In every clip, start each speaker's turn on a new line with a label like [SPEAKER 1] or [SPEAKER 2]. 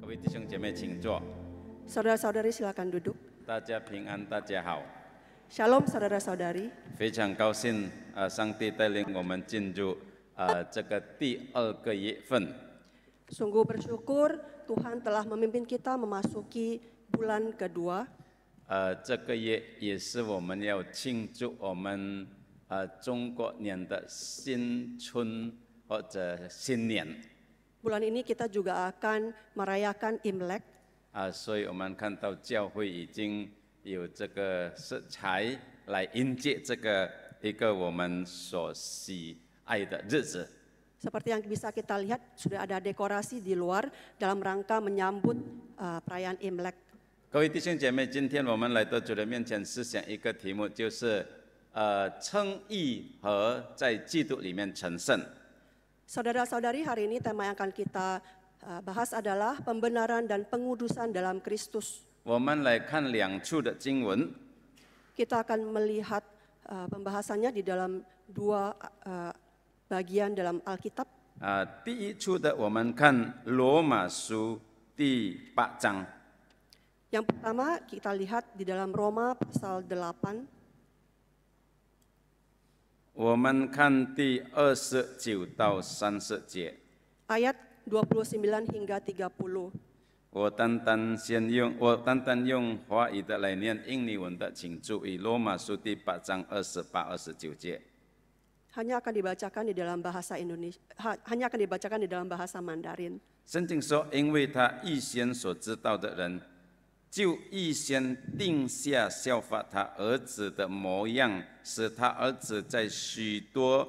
[SPEAKER 1] 各位弟兄姐妹，请坐。
[SPEAKER 2] Saudara-saudari silakan duduk.
[SPEAKER 1] 大家平安，大家好。
[SPEAKER 2] Shalom saudara-saudari.
[SPEAKER 1] 非常高兴，上帝带领我们进入这个第2个月份。
[SPEAKER 2] Sungguh bersyukur Tuhan telah memimpin kita memasuki bulan kedua.
[SPEAKER 1] 这个月也是我们要庆祝我们中国年的新春或者新年。
[SPEAKER 2] Bulan ini kita juga akan merayakan Imlek.
[SPEAKER 1] 所以我们看到教会已经有这个色彩来迎接这个一个我们所喜爱的日子。
[SPEAKER 2] Seperti yang bisa kita lihat, sudah ada dekorasi di luar dalam rangka menyambut perayaan Imlek.
[SPEAKER 1] 各位弟兄姐妹，今天我们来到主的面前，思想一个题目，就是称义和在基督里面成圣。
[SPEAKER 2] Saudara-saudari, hari ini tema yang akan kita bahas adalah pembenaran dan pengudusan dalam Kristus.
[SPEAKER 1] 我们来看2处的经文。
[SPEAKER 2] Kita akan melihat pembahasannya di dalam dua bagian dalam Alkitab.
[SPEAKER 1] 第一处的，我们看罗马书第8章。
[SPEAKER 2] Yang pertama kita lihat di dalam Roma pasal 8.
[SPEAKER 1] 我们看第29到30节。
[SPEAKER 2] Ayat 29 hingga 30.
[SPEAKER 1] 我单单用华语的来念，印尼文的请注意，罗马书第8章28、29节。
[SPEAKER 2] Hanya akan dibacakan di dalam bahasa Indonesia, hanya akan dibacakan di dalam bahasa Mandarin.
[SPEAKER 1] 圣经说，因为他预先所知道的人，就预先定下效法他儿子的模样，使他儿子在许多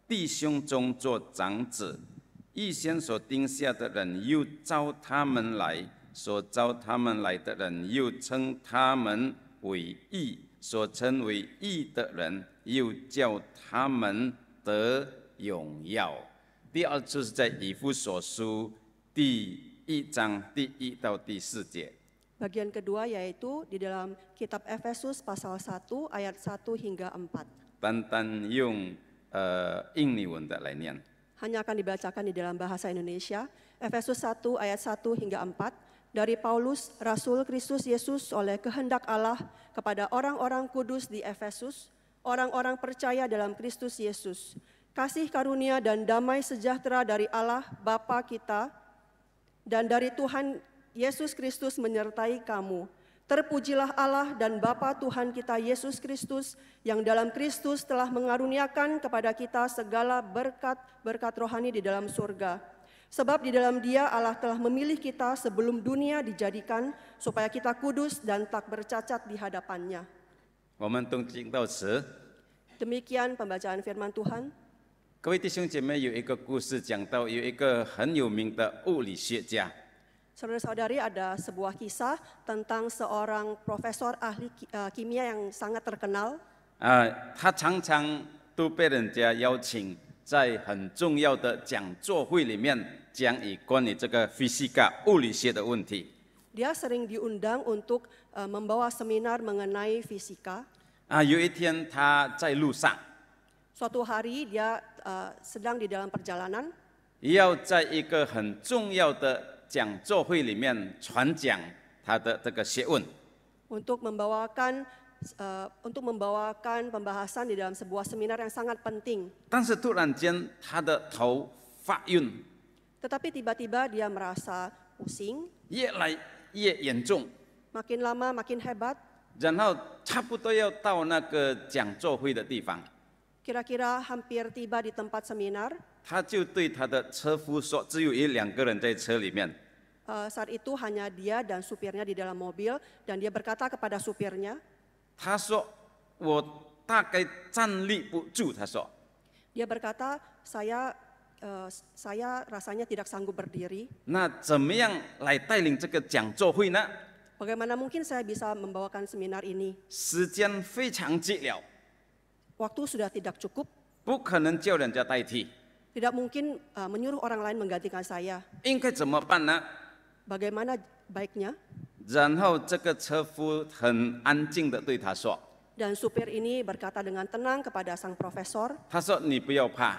[SPEAKER 1] 弟兄中做长子。预先所定下的人，又招他们来；所招他们来的人，又称他们为义；所称为义的人，又叫他们得荣耀。第二处是在以弗所书第1章第1到第4节。
[SPEAKER 2] Bagian kedua yaitu di dalam kitab Efesus pasal 1 ayat 1 hingga 4.
[SPEAKER 1] 单单用印尼文的来念。
[SPEAKER 2] Hanya akan dibacakan di dalam bahasa Indonesia. Efesus 1 ayat 1 hingga 4. Dari Paulus, Rasul Kristus Yesus oleh kehendak Allah kepada orang-orang kudus di Efesus, orang-orang percaya dalam Kristus Yesus. Kasih karunia dan damai sejahtera dari Allah Bapa kita dan dari Tuhan Yesus Kristus menyertai kamu. Terpujilah Allah dan Bapa Tuhan kita Yesus Kristus yang dalam Kristus telah mengaruniakan kepada kita segala berkat rohani di dalam surga. Sebab di dalam Dia Allah telah memilih kita sebelum dunia dijadikan supaya kita kudus dan tak bercacat di hadapannya.
[SPEAKER 1] 我们读经到此。
[SPEAKER 2] Demikian pembacaan firman Tuhan.
[SPEAKER 1] 各位弟兄姐妹，有一个故事讲到，有一个很有名的物理学家。
[SPEAKER 2] Saudara-saudari, ada sebuah kisah tentang seorang profesor ahli kimia yang sangat terkenal.
[SPEAKER 1] 他常常都被人家邀请在很重要的讲座会里面讲关于这个 fisika 物理学的问题。
[SPEAKER 2] Dia sering diundang untuk membawa seminar mengenai fisika.
[SPEAKER 1] 有一天他在路上，
[SPEAKER 2] Suatu hari dia sedang di dalam perjalanan.
[SPEAKER 1] 要在一个很重要的讲座会里面传讲他的这个学问。
[SPEAKER 2] Untuk membawakan pembahasan di dalam sebuah seminar yang sangat penting.
[SPEAKER 1] 但是突然间他的头发晕，
[SPEAKER 2] Tetapi tiba-tiba dia merasa pusing,
[SPEAKER 1] 越来越严重，
[SPEAKER 2] makin lama makin hebat.
[SPEAKER 1] 然后差不多要到那个讲座会的地方，
[SPEAKER 2] Kira-kira hampir tiba di tempat seminar.
[SPEAKER 1] 他就对他的车夫说，只有2个人在车里面。
[SPEAKER 2] Saat itu hanya dia dan supirnya di dalam mobil, dan dia berkata kepada supirnya,
[SPEAKER 1] 他说：“我大概站立不住。”他说
[SPEAKER 2] dia berkata, saya rasanya tidak sanggup berdiri.
[SPEAKER 1] 那怎么样来带领这个讲座会呢？
[SPEAKER 2] Bagaimana mungkin saya bisa membawakan seminar ini?
[SPEAKER 1] 时间非常急了，
[SPEAKER 2] Waktu sudah tidak cukup,
[SPEAKER 1] 不可能叫人家代替，
[SPEAKER 2] tidak mungkin menyuruh orang lain menggantikan saya.
[SPEAKER 1] 应该怎么办呢？
[SPEAKER 2] Bagaimana baiknya?
[SPEAKER 1] 然后这个车夫很安静的对他说
[SPEAKER 2] Dan supir ini berkata dengan tenang kepada sang profesor,
[SPEAKER 1] 他说你不要怕，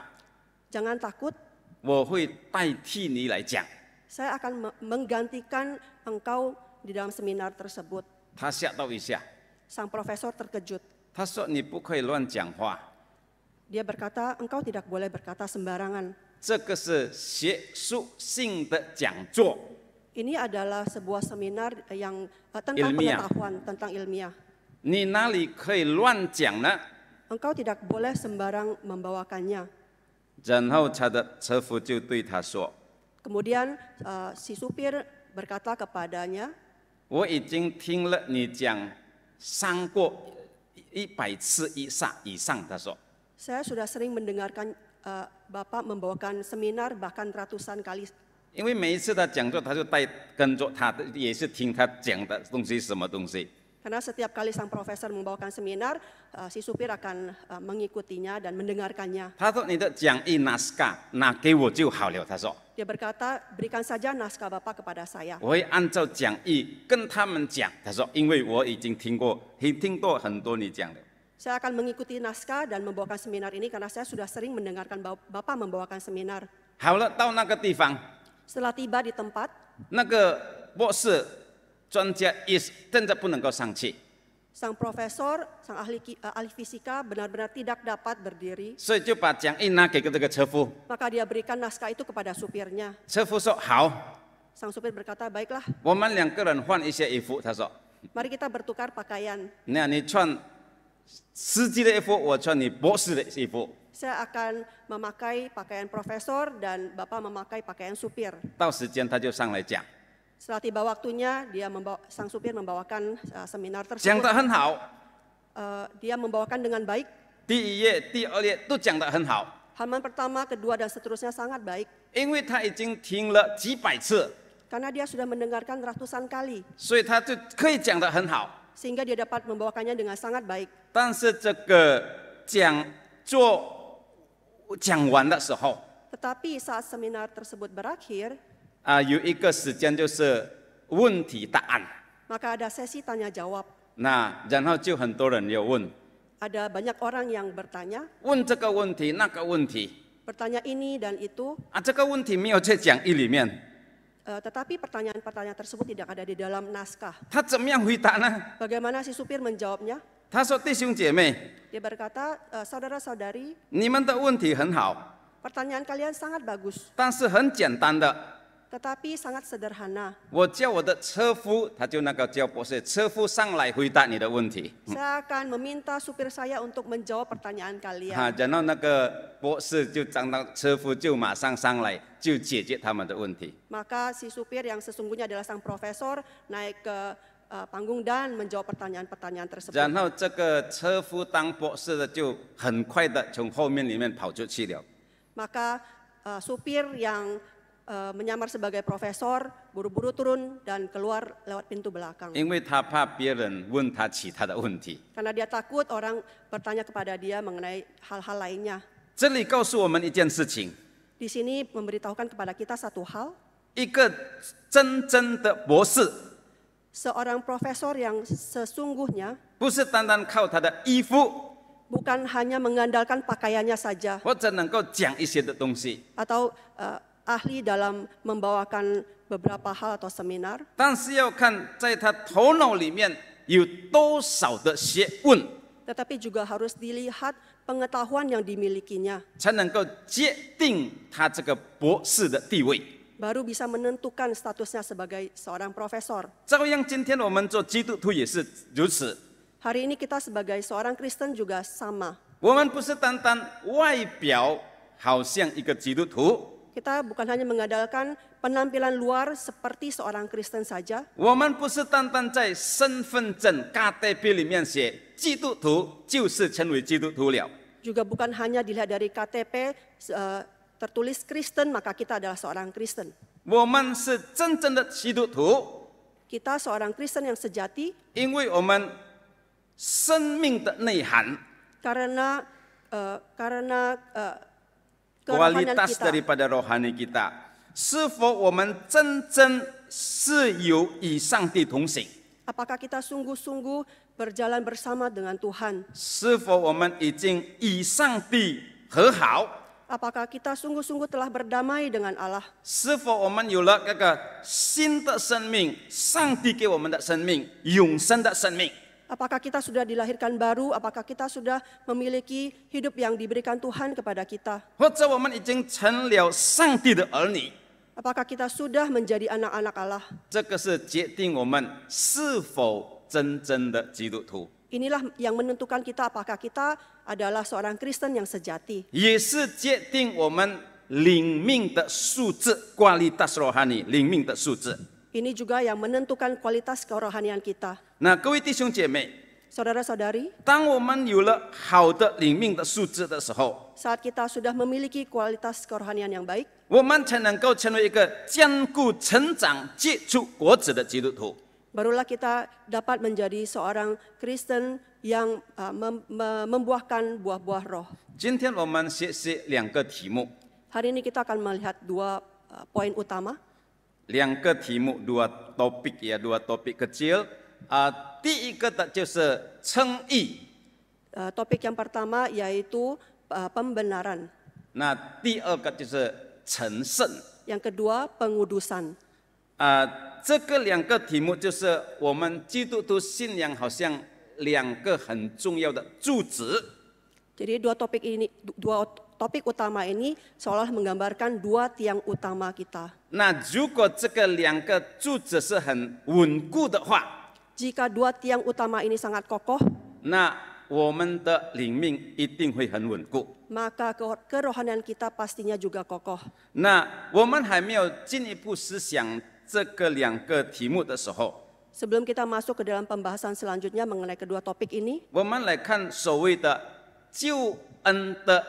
[SPEAKER 2] jangan takut,
[SPEAKER 1] 我会代替你来讲。
[SPEAKER 2] saya akan menggantikan engkau di dalam seminar tersebut.
[SPEAKER 1] 他吓到一下，
[SPEAKER 2] Sang profesor terkejut.
[SPEAKER 1] 他说：“你不可以乱讲话，
[SPEAKER 2] Dia berkata, engkau tidak boleh berkata sembarangan.
[SPEAKER 1] 这个是学术性的讲座，
[SPEAKER 2] Ini adalah sebuah seminar yang tentang
[SPEAKER 1] Ilmiah.
[SPEAKER 2] pengetahuan, tentang ilmiah.
[SPEAKER 1] 你哪里可以乱讲呢？”
[SPEAKER 2] Engkau tidak boleh sembarang membawakannya.
[SPEAKER 1] 然后他的车夫就对他说
[SPEAKER 2] Kemudian si supir berkata kepadanya,：“
[SPEAKER 1] 我已经听了你讲3过100次以上。”他说
[SPEAKER 2] saya sudah sering mendengarkan Bapak membawakan seminar bahkan ratusan kali.：“
[SPEAKER 1] 因为每一次他讲座，他就跟着他的，也是听他讲的东西什么东西。
[SPEAKER 2] Karena setiap kali sang profesor membawakan seminar, si supir akan mengikutinya dan mendengarkannya.
[SPEAKER 1] 他说：“你的讲义naskah拿给我就好了。”他说
[SPEAKER 2] Dia berkata, berikan saja naskah Bapak kepada saya.：“
[SPEAKER 1] 我会按照讲义跟他们讲。”他说：“因为我已经听过很多你讲的。”
[SPEAKER 2] Saya akan mengikuti naskah dan membawakan seminar ini karena saya sudah sering mendengarkan Bapak membawakan seminar.
[SPEAKER 1] 好了，到那个地方，
[SPEAKER 2] Setelah tiba di tempat,
[SPEAKER 1] 那个博士专家也真的不能够上去。
[SPEAKER 2] sang profesor, sang ahli fisika benar-benar tidak dapat berdiri.
[SPEAKER 1] 所以就把讲义拿给这个车夫。
[SPEAKER 2] Maka dia berikan naskah itu kepada supirnya.
[SPEAKER 1] 车夫说：“好，
[SPEAKER 2] Sang supir berkata, baiklah,
[SPEAKER 1] 我们2个人换一些衣服。”他说
[SPEAKER 2] mari kita bertukar pakaian.：“
[SPEAKER 1] 那你穿司机的衣服，我穿你博士的衣服。
[SPEAKER 2] Saya akan memakai pakaian profesor dan Bapak memakai pakaian supir. ”
[SPEAKER 1] 到时间他就上来讲，
[SPEAKER 2] Setelah tiba waktunya, sang supir membawakan seminar
[SPEAKER 1] 讲
[SPEAKER 2] tersebut.
[SPEAKER 1] 得很好。
[SPEAKER 2] Dia membawakan dengan baik.
[SPEAKER 1] 第1页、第2页都讲得很好，
[SPEAKER 2] Halaman pertama, kedua, dan seterusnya sangat baik.
[SPEAKER 1] 因为他已经听了几百次，
[SPEAKER 2] Karena dia sudah mendengarkan ratusan kali.
[SPEAKER 1] 所以他就可以讲得很好。
[SPEAKER 2] Sehingga dia dapat membawakannya dengan sangat baik.
[SPEAKER 1] 但是这个讲座讲完的时候，
[SPEAKER 2] Tetapi saat seminar tersebut berakhir,
[SPEAKER 1] 有一个时间就是问题答案。
[SPEAKER 2] maka ada sesi tanya jawab.
[SPEAKER 1] 那然后就很多人又问，
[SPEAKER 2] Ada banyak orang yang bertanya,
[SPEAKER 1] 问这个问题那个问题
[SPEAKER 2] bertanya ini dan itu.
[SPEAKER 1] 这个问题没有在讲义里面，
[SPEAKER 2] Tetapi pertanyaan-pertanyaan tersebut tidak ada di dalam naskah.
[SPEAKER 1] 他怎么样回答呢？
[SPEAKER 2] Bagaimana si supir menjawabnya?
[SPEAKER 1] 他说：“弟兄姐妹，
[SPEAKER 2] Dia berkata, saudara-saudari,
[SPEAKER 1] 你们的问题很好，
[SPEAKER 2] pertanyaan kalian sangat bagus,
[SPEAKER 1] 但是很简单的。
[SPEAKER 2] tetapi sangat sederhana.
[SPEAKER 1] 我叫我的车夫，他就那个叫博士车夫上来回答你的问题。
[SPEAKER 2] Saya akan meminta supir saya untuk menjawab pertanyaan kalian.
[SPEAKER 1] 然后那个博士就车夫就马上上来，就解决他们的问题。
[SPEAKER 2] Maka si supir yang sesungguhnya adalah sang profesor naik ke panggung dan menjawab pertanyaan-pertanyaan tersebut.
[SPEAKER 1] 然后这个车夫当博士的就很快的从后面里面跑出去了。
[SPEAKER 2] Maka supir yang menyamar sebagai profesor buru-buru turun dan keluar lewat pintu belakang.
[SPEAKER 1] 因为他怕别人问他其他的问题。
[SPEAKER 2] Karena dia takut orang bertanya kepada dia mengenai hal-hal lainnya.
[SPEAKER 1] 这里告诉我们一件事情：
[SPEAKER 2] Di sini memberitahukan kepada kita satu hal,
[SPEAKER 1] 一个真正的博士，
[SPEAKER 2] seorang profesor yang sesungguhnya
[SPEAKER 1] 不是单单靠他的衣服
[SPEAKER 2] bukan hanya mengandalkan pakaiannya saja
[SPEAKER 1] 或者能够讲一些的东西，
[SPEAKER 2] atau ahli dalam membawakan beberapa hal atau seminar,
[SPEAKER 1] 但是要看在他头脑里面有多少的学问，
[SPEAKER 2] tetapi juga harus dilihat pengetahuan yang dimilikinya,
[SPEAKER 1] 才能够界定他这个博士的地位。
[SPEAKER 2] baru bisa menentukan statusnya sebagai seorang profesor.
[SPEAKER 1] 照样，今天我们做基督徒也是如此。
[SPEAKER 2] Hari ini kita sebagai seorang Kristen juga sama.
[SPEAKER 1] 我们不是单单外表好像一个基督徒，
[SPEAKER 2] Kita bukan hanya mengandalkan penampilan luar seperti seorang Kristen saja.
[SPEAKER 1] 我们不是单单在身份证 KTP 里面写基督徒就是成为基督徒了。
[SPEAKER 2] Juga bukan hanya dilihat dari KTP tertulis Kristen maka kita adalah seorang Kristen.
[SPEAKER 1] 我们是真正的基督徒，
[SPEAKER 2] Kita seorang Kristen yang sejati
[SPEAKER 1] 因为我们生命的内涵
[SPEAKER 2] karena kerohanian
[SPEAKER 1] kualitas
[SPEAKER 2] kita.
[SPEAKER 1] daripada rohani kita，是否我们真正是有与上帝同行？
[SPEAKER 2] Apakah kita sungguh-sungguh berjalan bersama dengan Tuhan?
[SPEAKER 1] 是否我们已经与上帝和好？
[SPEAKER 2] Apakah kita sungguh-sungguh telah berdamai dengan Allah?
[SPEAKER 1] 是否我们有了这个新的生命，上帝给我们的生命，永生的生命？
[SPEAKER 2] Apakah kita sudah dilahirkan baru? Apakah kita sudah memiliki hidup yang diberikan Tuhan kepada kita?
[SPEAKER 1] 或者我们已经成了上帝的儿女？
[SPEAKER 2] Apakah kita sudah menjadi anak-anak Allah?
[SPEAKER 1] 这个是决定我们是否真正的基督徒，
[SPEAKER 2] Inilah yang menentukan kita apakah kita adalah seorang Kristen yang sejati.
[SPEAKER 1] 也是决定我们灵命的素质 kualitas rohani 灵命的素质。
[SPEAKER 2] Ini juga yang menentukan kualitas kerohanian kita.
[SPEAKER 1] 那各位弟兄姐妹，
[SPEAKER 2] Saudara-saudari,
[SPEAKER 1] 当我们有了好的灵命的素质的时候，
[SPEAKER 2] saat kita sudah memiliki kualitas kerohanian yang baik,
[SPEAKER 1] 我们才能够成为一个坚固成长、结出果子的基督徒。
[SPEAKER 2] barulah kita dapat menjadi seorang Kristen yang membuahkan buah-buah roh.
[SPEAKER 1] 今天我们学习两个题目，
[SPEAKER 2] Hari ini kita akan melihat dua poin utama.
[SPEAKER 1] 两个题目，dua topik ya, dua topik kecil。第一个的就是称义，
[SPEAKER 2] Topik yang pertama yaitu pembenaran.
[SPEAKER 1] 那第二个就是成圣。
[SPEAKER 2] Yang kedua, pengudusan.
[SPEAKER 1] 这个两个题目就是我们基督徒信仰好像两个很重要的柱子。
[SPEAKER 2] Jadi dua topik utama ini seolah menggambarkan dua tiang utama kita.
[SPEAKER 1] 那如果这个两个柱子是很稳固的话，
[SPEAKER 2] Jika dua tiang utama ini sangat kokoh,
[SPEAKER 1] 那我们的灵命一定会很稳固。
[SPEAKER 2] maka kerohanian kita pastinya juga kokoh.
[SPEAKER 1] 那我们还没有进一步思想这个两个题目的时候，
[SPEAKER 2] Sebelum kita masuk ke dalam pembahasan selanjutnya mengenai kedua topik ini,
[SPEAKER 1] 我们来看所谓的救恩的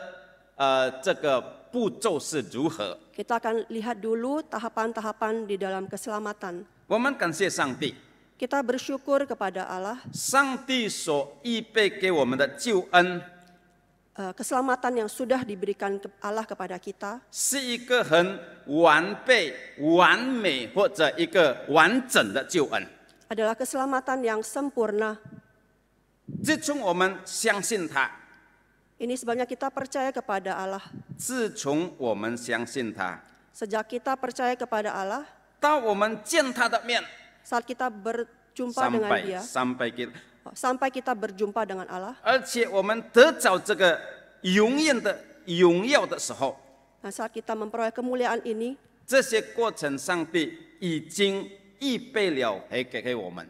[SPEAKER 1] 这个步骤是如何。
[SPEAKER 2] kita akan lihat dulu tahapan-tahapan di dalam keselamatan.
[SPEAKER 1] 我们感谢上帝，
[SPEAKER 2] Kita bersyukur kepada Allah,
[SPEAKER 1] 上帝所预备给我们的救恩
[SPEAKER 2] keselamatan yang sudah diberikan Allah kepada kita
[SPEAKER 1] 是一个很完备、完美或者一个完整的救恩。
[SPEAKER 2] adalah keselamatan yang sempurna.
[SPEAKER 1] 自从我们相信他，
[SPEAKER 2] Ini sebabnya kita percaya kepada Allah.
[SPEAKER 1] 自从我们相信他，
[SPEAKER 2] Sejak kita percaya kepada Allah,
[SPEAKER 1] 到我们见他的面，
[SPEAKER 2] saat kita berjumpa dengan Dia,
[SPEAKER 1] sampai
[SPEAKER 2] ，sampai kita berjumpa dengan Allah,
[SPEAKER 1] 而且我们得着这个永远的荣耀的时候，
[SPEAKER 2] dan saat kita memperoleh kemuliaan ini,
[SPEAKER 1] 这些过程上帝已经预备了给我们。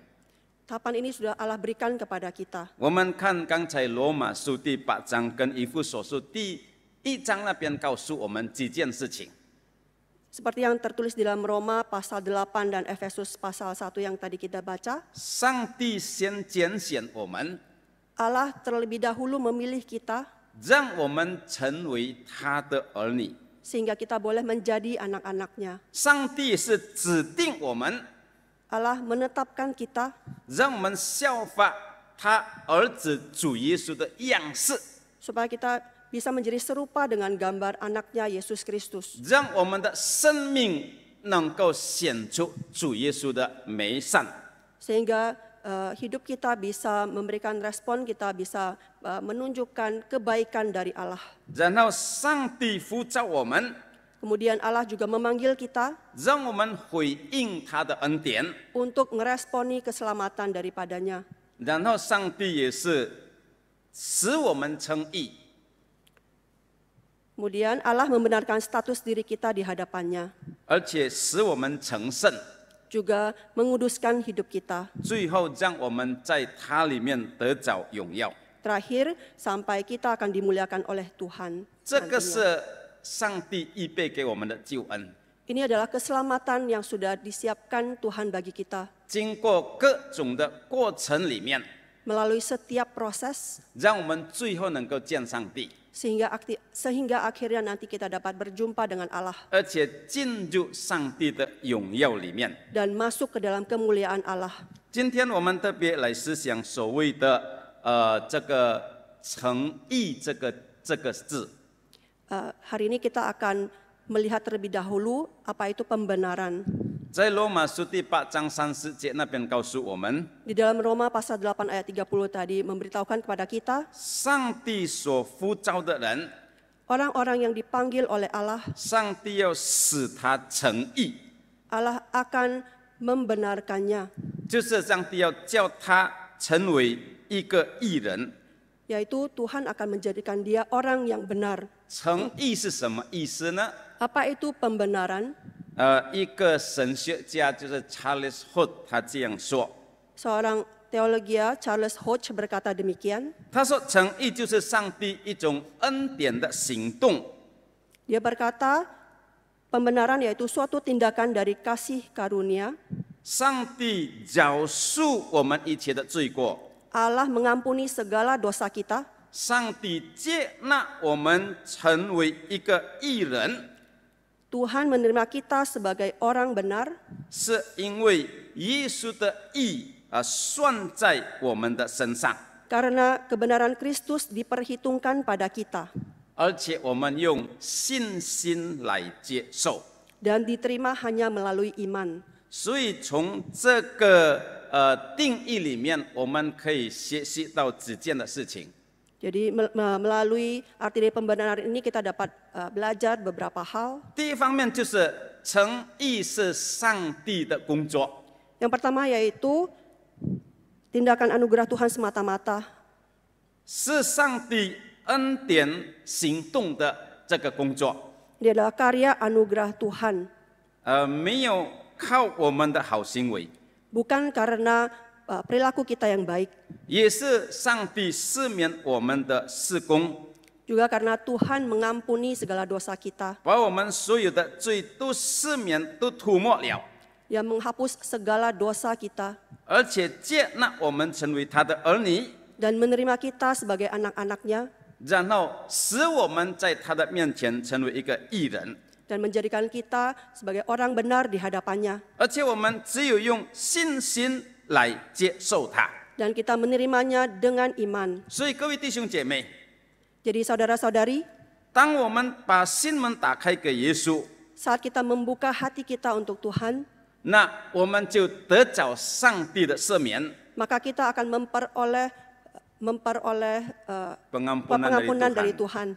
[SPEAKER 2] tahapan ini sudah Allah berikan kepada kita.
[SPEAKER 1] 我们看刚才罗马书第8章跟以弗所书第1章那边告诉我们几件事情。
[SPEAKER 2] Seperti yang tertulis di dalam Roma pasal 8 dan Efesus pasal 1 yang tadi kita baca,
[SPEAKER 1] 上帝先拣选我们，
[SPEAKER 2] Allah terlebih dahulu memilih kita
[SPEAKER 1] 让我们成为他的儿女。
[SPEAKER 2] sehingga kita boleh menjadi anak-anaknya.
[SPEAKER 1] 上帝是指定我们，
[SPEAKER 2] Allah menetapkan kita
[SPEAKER 1] 让我们效法他儿子主耶稣的样式，
[SPEAKER 2] supaya kita bisa menjadi serupa dengan gambar anaknya Yesus Kristus.
[SPEAKER 1] 让我们的生命能够显出主耶稣的美善。
[SPEAKER 2] Sehingga hidup kita bisa memberikan respon, kita bisa menunjukkan kebaikan dari Allah.
[SPEAKER 1] 然后上帝呼召我们，
[SPEAKER 2] Kemudian Allah juga memanggil kita
[SPEAKER 1] 让我们回应他的恩典。
[SPEAKER 2] untuk meresponi keselamatan daripadanya.
[SPEAKER 1] 然后上帝也是使我们称义，
[SPEAKER 2] Kemudian Allah membenarkan status diri kita di hadapannya,
[SPEAKER 1] 而且使我们成圣，
[SPEAKER 2] juga menguduskan hidup kita.
[SPEAKER 1] 最后让我们在他里面得着荣耀。
[SPEAKER 2] Terakhir, sampai kita akan dimuliakan oleh Tuhan.
[SPEAKER 1] 这个
[SPEAKER 2] nantinya.
[SPEAKER 1] 是上帝预备给我们的救恩，
[SPEAKER 2] Ini adalah keselamatan yang sudah disiapkan Tuhan bagi kita.
[SPEAKER 1] 经过各种的过程里面，
[SPEAKER 2] Melalui setiap proses,
[SPEAKER 1] 让我们最后能够见上帝，
[SPEAKER 2] sehingga akhirnya nanti kita dapat berjumpa dengan Allah
[SPEAKER 1] 而且进入上帝的荣耀里面。
[SPEAKER 2] dan masuk ke dalam kemuliaan Allah.
[SPEAKER 1] 今天我们特别来思想所谓的这个诚意这个字。
[SPEAKER 2] Hari ini kita akan melihat terlebih dahulu apa itu pembenaran.
[SPEAKER 1] 在罗马书第8章30节那边告诉我们，
[SPEAKER 2] Di dalam Roma pasal 8 ayat 30 tadi memberitahukan kepada kita,
[SPEAKER 1] 上帝所呼召的人，
[SPEAKER 2] orang-orang yang dipanggil oleh Allah,
[SPEAKER 1] 上帝要使他成义，
[SPEAKER 2] Allah akan membenarkannya,
[SPEAKER 1] 就是上帝要叫他成为一个义人。
[SPEAKER 2] yaitu Tuhan akan menjadikan dia orang yang benar.
[SPEAKER 1] 成义是什么意思呢？
[SPEAKER 2] Apa itu pembenaran?
[SPEAKER 1] 一个神学家就是 Charles Hood， 他这样说。
[SPEAKER 2] Seorang teologia Charles Hodge berkata demikian.
[SPEAKER 1] 他说，成义就是上帝一种恩典的行动。
[SPEAKER 2] Dia berkata, pembenaran yaitu suatu tindakan dari kasih karunia.
[SPEAKER 1] 上帝饶恕我们一切的罪过，
[SPEAKER 2] Allah mengampuni segala dosa kita.
[SPEAKER 1] 上帝接纳我们成为一个义人，
[SPEAKER 2] Tuhan menerima kita sebagai orang benar
[SPEAKER 1] 是因为耶稣的义算在我们的身上，
[SPEAKER 2] karena kebenaran Kristus diperhitungkan pada kita
[SPEAKER 1] 而且我们用信心来接受。
[SPEAKER 2] dan diterima hanya melalui iman.
[SPEAKER 1] 所以从这个定义里面，我们可以学习到几件的事情。
[SPEAKER 2] Jadi melalui arti dari pembenaran ini kita dapat belajar beberapa hal.
[SPEAKER 1] 第一方面就是成义是上帝的工作，
[SPEAKER 2] Yang pertama yaitu tindakan anugerah Tuhan semata-mata.
[SPEAKER 1] 是上帝恩典行动的这个工作，
[SPEAKER 2] Ini adalah karya anugerah Tuhan.
[SPEAKER 1] 没有靠我们的好行为，
[SPEAKER 2] Bukan karena perilaku kita yang baik.
[SPEAKER 1] 也是上帝赦免我们的事工，
[SPEAKER 2] Juga karena Tuhan mengampuni segala dosa kita.
[SPEAKER 1] 把我们所有的罪都赦免，都涂抹了，
[SPEAKER 2] Dia menghapus segala dosa kita
[SPEAKER 1] 而且接纳我们成为他的儿女，
[SPEAKER 2] dan menerima kita sebagai anak-anaknya
[SPEAKER 1] 然后使我们在他的面前成为一个义人，
[SPEAKER 2] dan menjadikan kita sebagai orang benar di hadapannya.
[SPEAKER 1] 而且我们只有用信心来接受他。
[SPEAKER 2] Dan kita menerimanya dengan iman.
[SPEAKER 1] 所以各位弟兄姐妹，
[SPEAKER 2] Jadi saudara-saudari,
[SPEAKER 1] 当我们把心门打开给耶稣，
[SPEAKER 2] saat kita membuka hati kita untuk Tuhan,
[SPEAKER 1] 那我们就得着上帝的赦免、
[SPEAKER 2] maka kita akan memperoleh
[SPEAKER 1] pengampunan dari
[SPEAKER 2] dari
[SPEAKER 1] Tuhan。
[SPEAKER 2] Tuhan.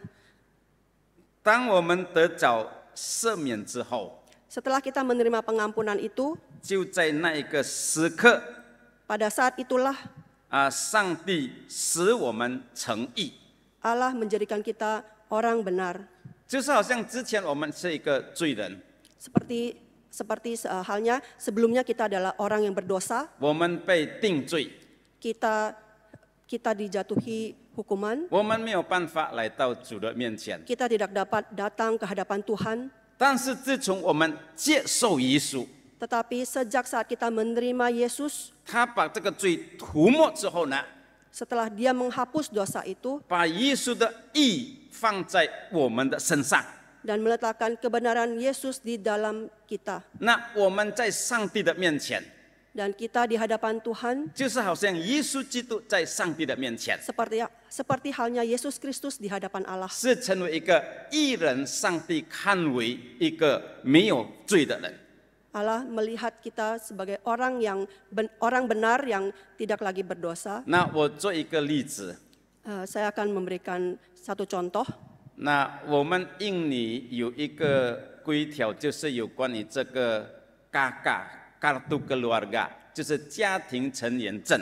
[SPEAKER 1] 当我们得着赦免之后，
[SPEAKER 2] Setelah kita menerima pengampunan itu,
[SPEAKER 1] 就在那一个时刻，
[SPEAKER 2] pada saat itulah
[SPEAKER 1] 上帝使我们成义，
[SPEAKER 2] Allah menjadikan kita orang benar.
[SPEAKER 1] 就是好像之前我们是一个罪人，
[SPEAKER 2] Seperti halnya sebelumnya kita adalah orang yang berdosa,
[SPEAKER 1] 我们被定罪，
[SPEAKER 2] kita dijatuhi hukuman,
[SPEAKER 1] 我们没有办法来到主的面前。
[SPEAKER 2] kita tidak dapat datang ke hadapan Tuhan.
[SPEAKER 1] 但是自从我们接受耶稣，
[SPEAKER 2] Tetapi sejak saat kita menerima Yesus,
[SPEAKER 1] 他把这个罪涂抹之后呢，
[SPEAKER 2] setelah Dia menghapus dosa itu
[SPEAKER 1] 把耶稣的义放在我们的身上，
[SPEAKER 2] dan meletakkan kebenaran Yesus di dalam kita,
[SPEAKER 1] 那我们在上帝的面前，
[SPEAKER 2] dan kita di hadapan Tuhan
[SPEAKER 1] 就是好像耶稣基督在上帝的面前，
[SPEAKER 2] seperti halnya Yesus Kristus di hadapan Allah.
[SPEAKER 1] 是成为一个义人，上帝看为一个没有罪的人。
[SPEAKER 2] Allah melihat kita sebagai orang benar yang tidak lagi berdosa.
[SPEAKER 1] 那我做一个例子，
[SPEAKER 2] Saya akan memberikan satu contoh.
[SPEAKER 1] 那我们印尼有一个规条，就是有关于这个kartu keluarga， 就是家庭成员证。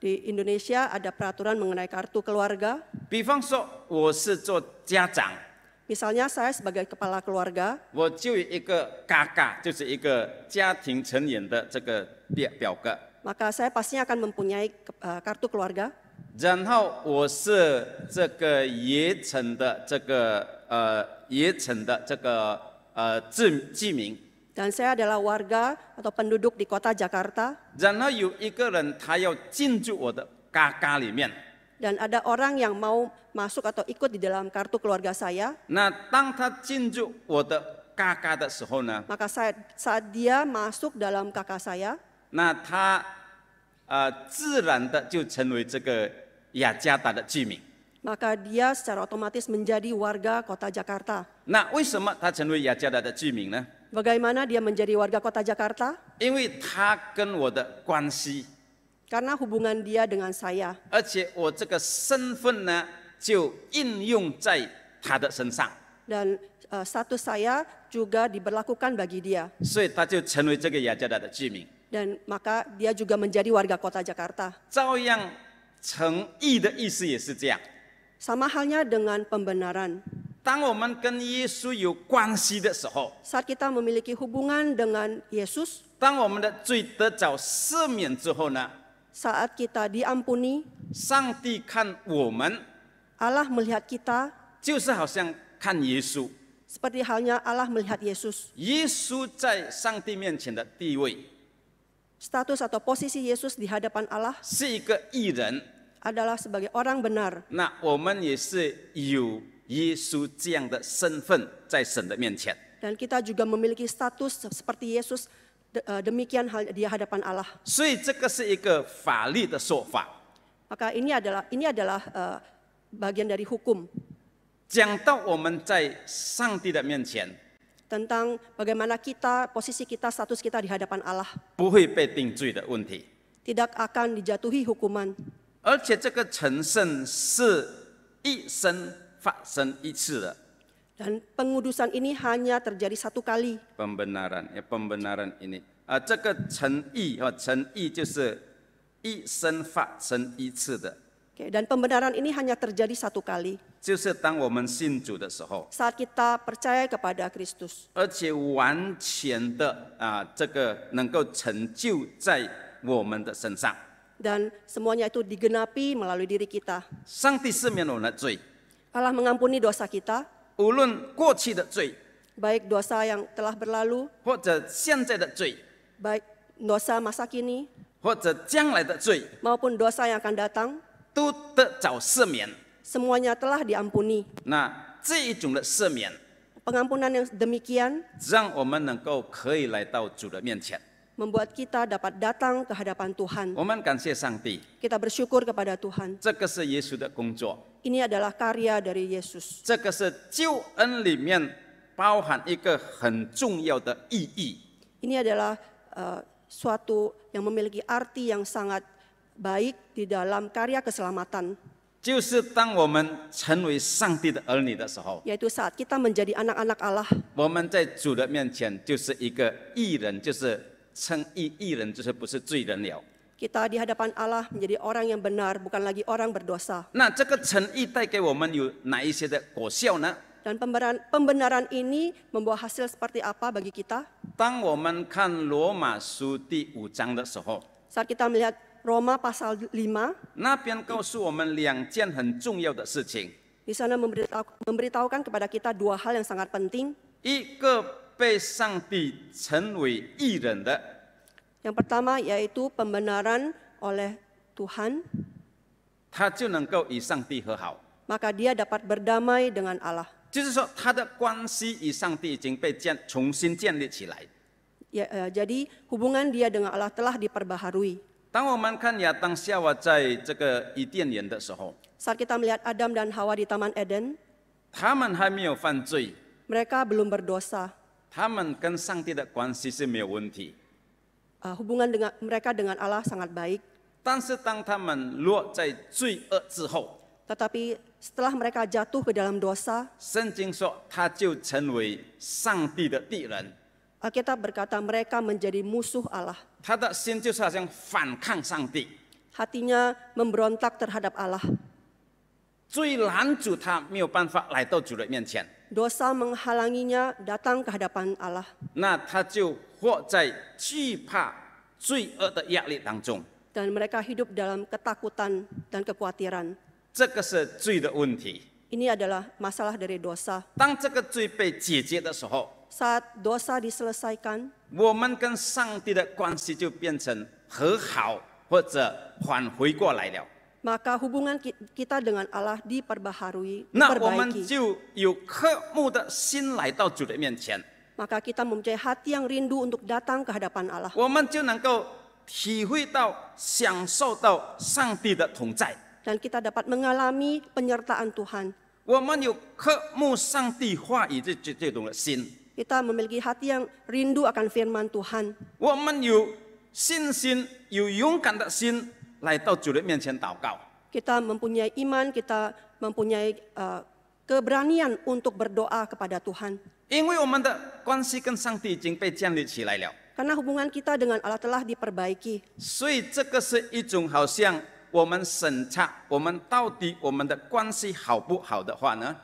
[SPEAKER 2] Di Indonesia ada peraturan mengenai kartu keluarga.
[SPEAKER 1] 比方说，我是做家长，
[SPEAKER 2] Misalnya saya sebagai kepala keluarga,
[SPEAKER 1] 我就有一个就是一个家庭成员的这个表格。
[SPEAKER 2] maka saya pastinya akan mempunyai kartu keluarga.
[SPEAKER 1] 然后我是这个爷城的这个居民，
[SPEAKER 2] Dan saya adalah warga atau penduduk di kota Jakarta.
[SPEAKER 1] 然后有一个人他要进入我的里面，
[SPEAKER 2] Dan ada orang yang mau masuk atau ikut di dalam kartu keluarga saya.
[SPEAKER 1] 那当他进入我的的时候呢，
[SPEAKER 2] Maka saat dia masuk dalam kakak saya,
[SPEAKER 1] 那他自然的就成为这个雅加达的居民。
[SPEAKER 2] maka dia secara otomatis menjadi warga kota Jakarta.
[SPEAKER 1] 那为什么他成为雅加达的居民呢？
[SPEAKER 2] Bagaimana dia menjadi warga kota Jakarta?
[SPEAKER 1] 因为他跟我的关系，
[SPEAKER 2] Karena hubungan dia dengan saya.
[SPEAKER 1] 而且我这个身份呢，就应用在他的身上，
[SPEAKER 2] Dan status saya juga diberlakukan bagi dia.
[SPEAKER 1] 所以他就成为这个雅加达的居民。
[SPEAKER 2] Dan maka dia juga menjadi warga kota Jakarta.
[SPEAKER 1] 照样，诚意的意思也是这样。
[SPEAKER 2] Sama halnya dengan pembenaran.
[SPEAKER 1] 当我们跟耶稣有关系的时候，
[SPEAKER 2] Saat kita memiliki hubungan dengan Yesus,
[SPEAKER 1] 当我们的罪得着赦免之后呢，
[SPEAKER 2] saat kita diampuni,
[SPEAKER 1] 上帝看我们，
[SPEAKER 2] Allah melihat kita
[SPEAKER 1] 就是好像看耶稣。
[SPEAKER 2] seperti halnya Allah melihat Yesus.
[SPEAKER 1] 耶稣在上帝面前的地位
[SPEAKER 2] Status atau posisi Yesus di hadapan Allah
[SPEAKER 1] 是一个义人，
[SPEAKER 2] adalah sebagai orang benar.
[SPEAKER 1] 那我们也是有耶稣这样的身份在神的面前。
[SPEAKER 2] Dan kita juga memiliki status seperti Yesus, demikian hal di hadapan Allah.
[SPEAKER 1] 所以这个是一个法律的说法。
[SPEAKER 2] Maka ini adalah bagian dari hukum
[SPEAKER 1] 讲到我们在上帝的面前
[SPEAKER 2] tentang bagaimana kita, posisi kita, status kita di hadapan Allah
[SPEAKER 1] 不会被定罪的问题，
[SPEAKER 2] tidak akan dijatuhi hukuman.
[SPEAKER 1] 而且这个成圣是一生发生一次的。
[SPEAKER 2] Dan pengudusan ini hanya terjadi satu kali.
[SPEAKER 1] pembenaran ini 这个诚意就是一生发生一次的，
[SPEAKER 2] Dan pembenaran ini hanya terjadi satu kali
[SPEAKER 1] 就是当我们信主的时候，
[SPEAKER 2] saat kita percaya kepada Kristus.
[SPEAKER 1] 而且完全的这个能够成就在我们的身上。
[SPEAKER 2] Dan semuanya itu digenapi melalui diri kita.
[SPEAKER 1] 上帝赦免我们的罪，
[SPEAKER 2] Allah mengampuni dosa kita,
[SPEAKER 1] 无论过去的罪，
[SPEAKER 2] baik dosa yang telah berlalu,
[SPEAKER 1] 或者现在的罪，
[SPEAKER 2] baik dosa masa kini,
[SPEAKER 1] 或者将来的罪，
[SPEAKER 2] maupun dosa yang akan datang,
[SPEAKER 1] 都得着赦免。
[SPEAKER 2] semuanya telah diampuni.
[SPEAKER 1] 那这一种的赦免，
[SPEAKER 2] Pengampunan yang demikian
[SPEAKER 1] 让我们能够可以来到主的面前。
[SPEAKER 2] membuat kita dapat datang ke hadapan Tuhan.
[SPEAKER 1] 我们感谢上帝，
[SPEAKER 2] Kita bersyukur kepada Tuhan.
[SPEAKER 1] 这个是耶稣的工作，
[SPEAKER 2] Ini adalah karya dari Yesus.
[SPEAKER 1] 这个是救恩里面包含一个很重要的意义。
[SPEAKER 2] Ini adalah suatu yang memiliki arti yang sangat baik di dalam karya keselamatan.
[SPEAKER 1] 就是当我们成为上帝的儿女的时候，
[SPEAKER 2] Yaitu saat kita menjadi anak-anak Allah,
[SPEAKER 1] 我们在主的面前就是一个义人，就是称义人，就是不是罪人了。
[SPEAKER 2] kita di hadapan Allah menjadi orang yang benar, bukan lagi orang berdosa.
[SPEAKER 1] 那这个诚意带给我们有哪一些的果效呢？
[SPEAKER 2] Dan pembenaran ini membawa hasil seperti apa bagi kita?
[SPEAKER 1] 当我们看罗马书第5章的时候，
[SPEAKER 2] Saat kita melihat Roma pasal 5,
[SPEAKER 1] 那边告诉我们2件很重要的事情。
[SPEAKER 2] di sana memberitahukan kepada kita dua hal yang sangat penting.
[SPEAKER 1] 一个被上帝称为义人的，
[SPEAKER 2] Yang pertama yaitu pembenaran oleh Tuhan,
[SPEAKER 1] 他就能够与上帝和好。
[SPEAKER 2] maka dia dapat berdamai dengan Allah.
[SPEAKER 1] 就是说，他的关系与上帝已经被重新建立起来。
[SPEAKER 2] Jadi hubungan dia dengan Allah telah diperbaharui.
[SPEAKER 1] 当我们看亚当夏娃在这个伊甸园的时候，
[SPEAKER 2] Saat kita melihat Adam dan Hawa di Taman Eden,
[SPEAKER 1] 他们还没有犯罪，
[SPEAKER 2] mereka belum berdosa.
[SPEAKER 1] 他们跟上帝的关系是没有问题。
[SPEAKER 2] Hubungan mereka dengan Allah sangat baik.
[SPEAKER 1] 但是当他们落在罪恶之后，
[SPEAKER 2] Tetapi setelah mereka jatuh ke dalam dosa,
[SPEAKER 1] 圣经说他就成为上帝的敌人，
[SPEAKER 2] Alkitab berkata mereka menjadi musuh Allah.
[SPEAKER 1] 他的心就是好像反抗上帝，
[SPEAKER 2] Hatinya memberontak terhadap Allah.
[SPEAKER 1] 罪拦阻他没有办法来到主的面前，
[SPEAKER 2] Dosa menghalanginya datang ke hadapan Allah.
[SPEAKER 1] 那他就活在惧怕罪恶的压力当中。
[SPEAKER 2] Dan mereka hidup dalam ketakutan dan kekhawatiran.
[SPEAKER 1] 这个是罪的问题。
[SPEAKER 2] Ini adalah masalah dari dosa.
[SPEAKER 1] 当这个罪被解决的时候，
[SPEAKER 2] Saat dosa diselesaikan,
[SPEAKER 1] 我们跟上帝的关系就变成和好或者返回过来了。
[SPEAKER 2] maka hubungan kita dengan Allah diperbaharui,
[SPEAKER 1] 那我们
[SPEAKER 2] diperbaiki.
[SPEAKER 1] 就有渴慕的心来到主的面前，
[SPEAKER 2] Maka kita mempunyai hati yang rindu untuk datang ke hadapan Allah.
[SPEAKER 1] 我们就能够体会到、享受到上帝的同在。
[SPEAKER 2] Dan kita dapat mengalami penyertaan Tuhan.
[SPEAKER 1] 我们有渴慕上帝话语这种的心，
[SPEAKER 2] Kita memiliki hati yang rindu akan firman Tuhan.
[SPEAKER 1] 我们有信心、有勇敢的心来到主的面前祷告。
[SPEAKER 2] Kita mempunyai iman, kita mempunyai keberanian untuk berdoa kepada Tuhan.
[SPEAKER 1] 因为我们的关系跟上帝已经被建立起来了，
[SPEAKER 2] Karena hubungan kita dengan Allah telah diperbaiki.
[SPEAKER 1] 所以这个是一种好像我们审查我们到底我们的关系好不好的话呢，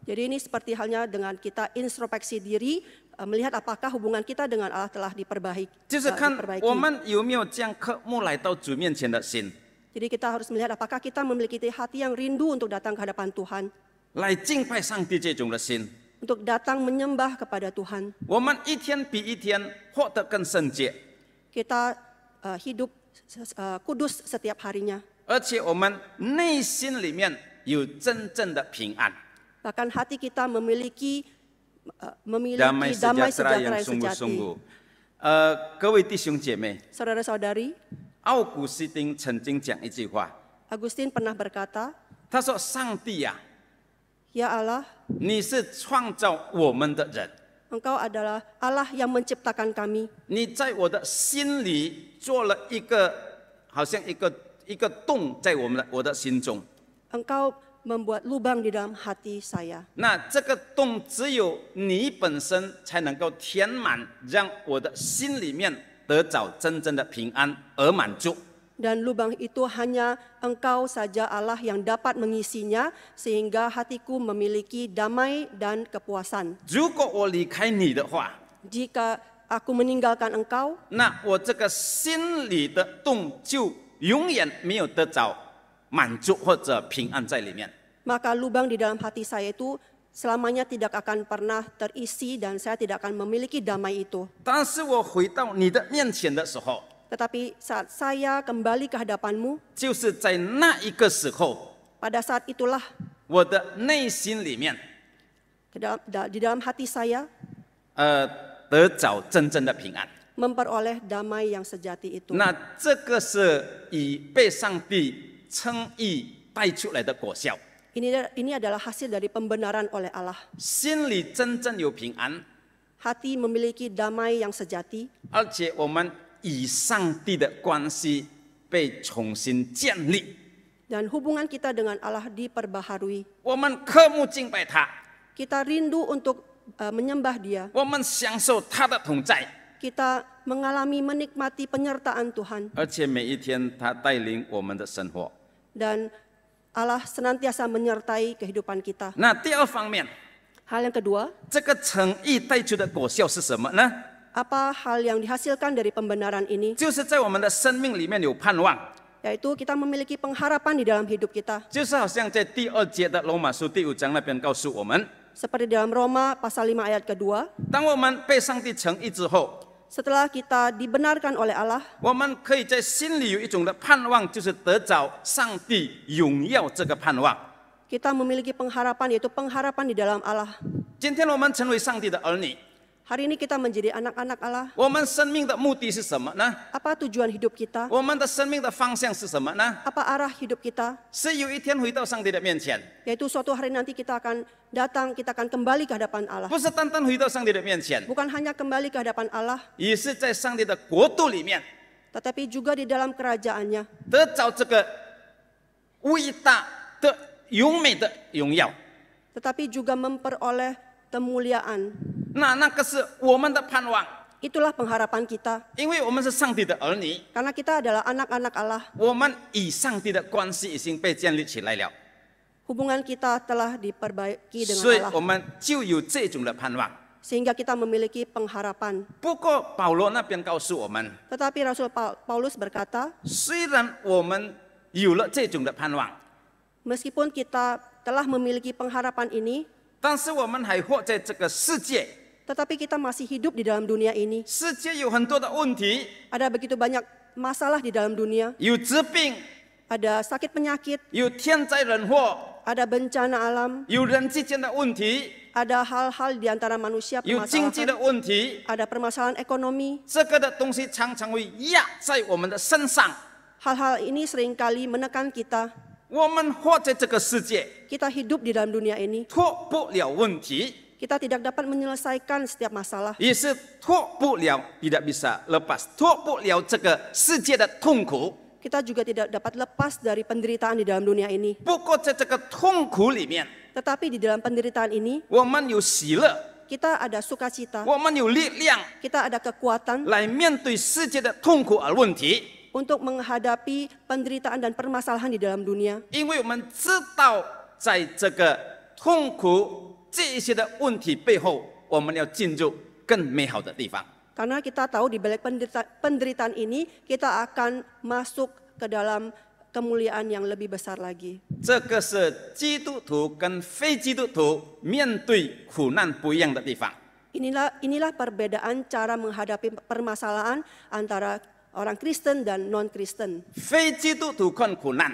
[SPEAKER 2] Jadi ini seperti halnya dengan kita introspeksi diri, melihat apakah hubungan kita dengan Allah telah diperbaiki.
[SPEAKER 1] 就是看我们有没有将渴慕来到主面前的心，
[SPEAKER 2] Jadi kita harus melihat apakah kita memiliki hati yang rindu untuk datang ke hadapan Tuhan,
[SPEAKER 1] 来敬拜上帝这种的心。
[SPEAKER 2] untuk datang menyembah kepada Tuhan.
[SPEAKER 1] 我们一天比一天活得更圣洁，
[SPEAKER 2] Kita hidup kudus setiap harinya.
[SPEAKER 1] 而且我们内心里面有真正的平安。
[SPEAKER 2] Bahkan hati kita memiliki
[SPEAKER 1] damai
[SPEAKER 2] damai
[SPEAKER 1] sejahtera
[SPEAKER 2] sejahtera
[SPEAKER 1] yang
[SPEAKER 2] yang sejati.
[SPEAKER 1] sungguh-sungguh. 各位弟兄姐妹，
[SPEAKER 2] Saudara-saudari,
[SPEAKER 1] 奥古斯丁曾经讲一句话，
[SPEAKER 2] Agustin pernah berkata,
[SPEAKER 1] 他说：“上帝呀、
[SPEAKER 2] Ya Allah,
[SPEAKER 1] 你是创造我们的人，
[SPEAKER 2] Engkau adalah Allah yang menciptakan kami.
[SPEAKER 1] 你在我的心里做了一个，好像一个洞在我的心中。
[SPEAKER 2] Engkau membuat lubang di dalam hati saya.
[SPEAKER 1] 那这个洞只有你本身才能够填满，让我的心里面得着真正的平安而满足。”
[SPEAKER 2] Dan lubang itu hanya Engkau saja Allah yang dapat mengisinya, sehingga hatiku memiliki damai dan kepuasan.
[SPEAKER 1] 如果我离开你的话，
[SPEAKER 2] Jika aku meninggalkan Engkau,
[SPEAKER 1] 那我这个心里的洞就永远没有得着满足或者平安在里面。
[SPEAKER 2] maka lubang di dalam hati saya itu selamanya tidak akan pernah terisi dan saya tidak akan memiliki damai itu.
[SPEAKER 1] 但是我回到你的面前的时候，
[SPEAKER 2] Tetapi saat saya kembali ke hadapan-Mu,
[SPEAKER 1] 就是在那一个时候，
[SPEAKER 2] pada saat itulah
[SPEAKER 1] 我的内心里面，
[SPEAKER 2] di dalam hati saya
[SPEAKER 1] 得着真正的平安。
[SPEAKER 2] memperoleh damai yang sejati itu.
[SPEAKER 1] 那这个是以被上帝称义带出来的果效。
[SPEAKER 2] Ini adalah hasil dari pembenaran oleh Allah.
[SPEAKER 1] 心里真正有平安，
[SPEAKER 2] Hati memiliki damai yang sejati,
[SPEAKER 1] 而且我们与上帝的关系被重新建立，
[SPEAKER 2] dan hubungan kita dengan Allah diperbaharui.
[SPEAKER 1] 我们渴慕敬拜他，
[SPEAKER 2] Kita rindu untuk menyembah Dia.
[SPEAKER 1] 我们享受他的同在，
[SPEAKER 2] Kita mengalami menikmati penyertaan Tuhan.
[SPEAKER 1] 而且每一天他带领我们的生活。
[SPEAKER 2] Dan Allah senantiasa menyertai kehidupan kita.
[SPEAKER 1] 那第二方面，
[SPEAKER 2] Hal yang kedua,
[SPEAKER 1] 这个诚意带出的果效是什么呢？
[SPEAKER 2] apa hal yang dihasilkan dari pembenaran ini?
[SPEAKER 1] 就是在我们的生命里面有盼望，
[SPEAKER 2] Yaitu kita memiliki pengharapan di dalam hidup kita.
[SPEAKER 1] 就是好像在第2节的罗马书第5章那边告诉我们，
[SPEAKER 2] Seperti dalam Roma pasal 5 ayat kedua,
[SPEAKER 1] 当我们被上帝诚意之后，
[SPEAKER 2] setelah kita dibenarkan oleh Allah,
[SPEAKER 1] 我们可以在心里有一种的盼望，就是得着上帝荣耀这个盼望。
[SPEAKER 2] kita memiliki pengharapan, yaitu pengharapan di dalam Allah.
[SPEAKER 1] 今天我们成为上帝的儿女，
[SPEAKER 2] Hari ini kita menjadi anak-anak Allah.
[SPEAKER 1] 我们生命的目的是什么呢？
[SPEAKER 2] Apa tujuan hidup kita?
[SPEAKER 1] 我们的生命的方向是什么呢？
[SPEAKER 2] Apa arah hidup kita?
[SPEAKER 1] 是有一天回到上帝的面前，
[SPEAKER 2] Yaitu suatu hari nanti kita akan datang, kita akan kembali ke hadapan Allah.
[SPEAKER 1] 不是单单回到上帝的面前，
[SPEAKER 2] Bukan hanya kembali ke hadapan Allah,
[SPEAKER 1] 也是在上帝的国度里面
[SPEAKER 2] tetapi juga di dalam kerajaannya.
[SPEAKER 1] 得着这个伟大的、永美的荣耀。
[SPEAKER 2] Tetapi juga memperoleh kemuliaan.
[SPEAKER 1] 那个是我们的盼望，
[SPEAKER 2] Itulah pengharapan kita.
[SPEAKER 1] 因为我们是上帝的儿女，
[SPEAKER 2] Karena kita adalah anak-anak Allah.
[SPEAKER 1] 我们与上帝的关系已经被建立起来了，
[SPEAKER 2] Hubungan kita telah diperbaiki
[SPEAKER 1] 所以
[SPEAKER 2] dengan
[SPEAKER 1] 我
[SPEAKER 2] Allah.
[SPEAKER 1] 们就有这种的盼望。
[SPEAKER 2] Sehingga kita memiliki pengharapan.
[SPEAKER 1] 不过保罗那边告诉我们，
[SPEAKER 2] Tetapi Rasul Paulus berkata,
[SPEAKER 1] 虽然我们有了这种的盼望，
[SPEAKER 2] meskipun kita telah memiliki pengharapan ini,
[SPEAKER 1] 但是我们还活在这个世界，
[SPEAKER 2] tetapi kita masih hidup di dalam dunia ini.
[SPEAKER 1] 世界有很多的问题，
[SPEAKER 2] Ada begitu banyak masalah di dalam dunia.
[SPEAKER 1] 有疾病，
[SPEAKER 2] Ada sakit penyakit,
[SPEAKER 1] 有天灾人祸，
[SPEAKER 2] ada bencana alam,
[SPEAKER 1] 有人之间的问题，
[SPEAKER 2] ada hal-hal di antara manusia
[SPEAKER 1] 有经济的
[SPEAKER 2] permasalahan,
[SPEAKER 1] 问题，
[SPEAKER 2] ada permasalahan ekonomi.
[SPEAKER 1] 这个的东西常常会压在我们的身上。
[SPEAKER 2] Hal-hal ini seringkali menekan kita.
[SPEAKER 1] 我们活在这个世界，
[SPEAKER 2] Kita hidup di dalam dunia ini.
[SPEAKER 1] 脱不了问题，
[SPEAKER 2] Kita tidak dapat menyelesaikan setiap masalah.
[SPEAKER 1] 也是脱不了，tidak bisa lepas，脱不了这个世界的痛苦。
[SPEAKER 2] Kita juga tidak dapat lepas dari penderitaan di dalam dunia ini.
[SPEAKER 1] 不过在这个痛苦里面，
[SPEAKER 2] Tetapi di dalam penderitaan ini
[SPEAKER 1] 我们有喜乐，
[SPEAKER 2] kita ada sukacita,
[SPEAKER 1] 我们有力量
[SPEAKER 2] kita ada kekuatan
[SPEAKER 1] 来面对世界的痛苦和问题，
[SPEAKER 2] untuk menghadapi penderitaan dan permasalahan di dalam dunia.
[SPEAKER 1] 因为我们知道在这个痛苦这一些的问题背后，我们要进入更美好的地方。
[SPEAKER 2] Karena kita tahu di balik penderitaan ini kita akan masuk ke dalam kemuliaan yang lebih besar lagi.
[SPEAKER 1] 这个是基督徒跟非基督徒面对苦难不一样的地方。
[SPEAKER 2] Inilah perbedaan cara menghadapi permasalahan antara orang Kristen dan non-Kristen.
[SPEAKER 1] 非基督徒看苦难，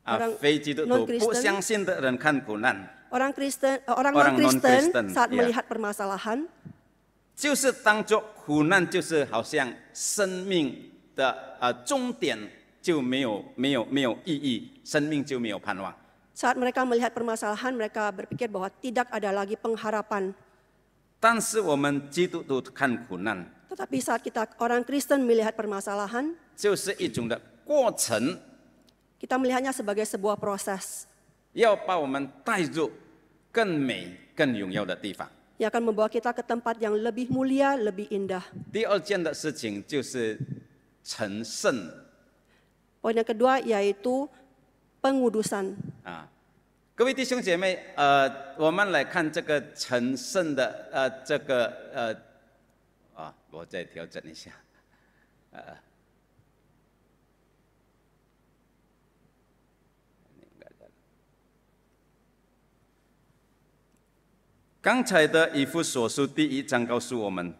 [SPEAKER 2] Orang
[SPEAKER 1] 非基督徒
[SPEAKER 2] non-Kristen
[SPEAKER 1] 不相信的人看苦难，
[SPEAKER 2] Orang
[SPEAKER 1] Orang
[SPEAKER 2] non-Kristen
[SPEAKER 1] non-Kristen,
[SPEAKER 2] saat
[SPEAKER 1] ya.
[SPEAKER 2] melihat permasalahan
[SPEAKER 1] 就是当作苦难，就是好像生命的终点就没有意义，生命就没有盼望。
[SPEAKER 2] saat mereka melihat permasalahan mereka berpikir bahwa tidak ada lagi pengharapan.
[SPEAKER 1] 但是我们基督徒看苦难，
[SPEAKER 2] Tetapi saat kita orang Kristen melihat permasalahan,
[SPEAKER 1] 就是一种的过程，
[SPEAKER 2] kita melihatnya sebagai sebuah proses
[SPEAKER 1] 要把我们带入更美、更荣耀的地方。
[SPEAKER 2] yang akan membawa kita ke tempat yang lebih mulia, lebih indah.
[SPEAKER 1] 第二件的事情就是成圣
[SPEAKER 2] Poin yang kedua yaitu pengudusan.
[SPEAKER 1] 啊。各位弟兄姐妹，我们来看这个成圣的我再调整一下，刚才的以弗所书第1章告诉我们，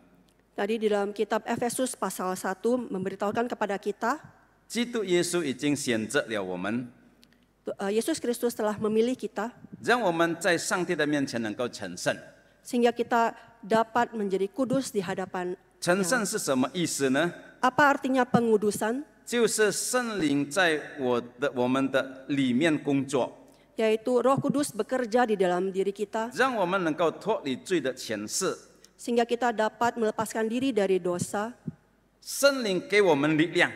[SPEAKER 2] Tadi di dalam kitab Efesus pasal 1 memberitahukan kepada kita,
[SPEAKER 1] 基督耶稣已经选择了我们，
[SPEAKER 2] Yesus Kristus telah memilih kita
[SPEAKER 1] 让我们在上帝的面前能够成圣。
[SPEAKER 2] sehingga kita dapat menjadi kudus di hadapan.
[SPEAKER 1] 成圣是什么意思呢？
[SPEAKER 2] Apa artinya pengudusan?
[SPEAKER 1] 就是圣灵在我们的里面工作，
[SPEAKER 2] Yaitu Roh Kudus bekerja di dalam diri kita
[SPEAKER 1] 让我们能够脱离罪的权势。
[SPEAKER 2] sehingga kita dapat melepaskan diri dari dosa.
[SPEAKER 1] 圣灵给我们力量，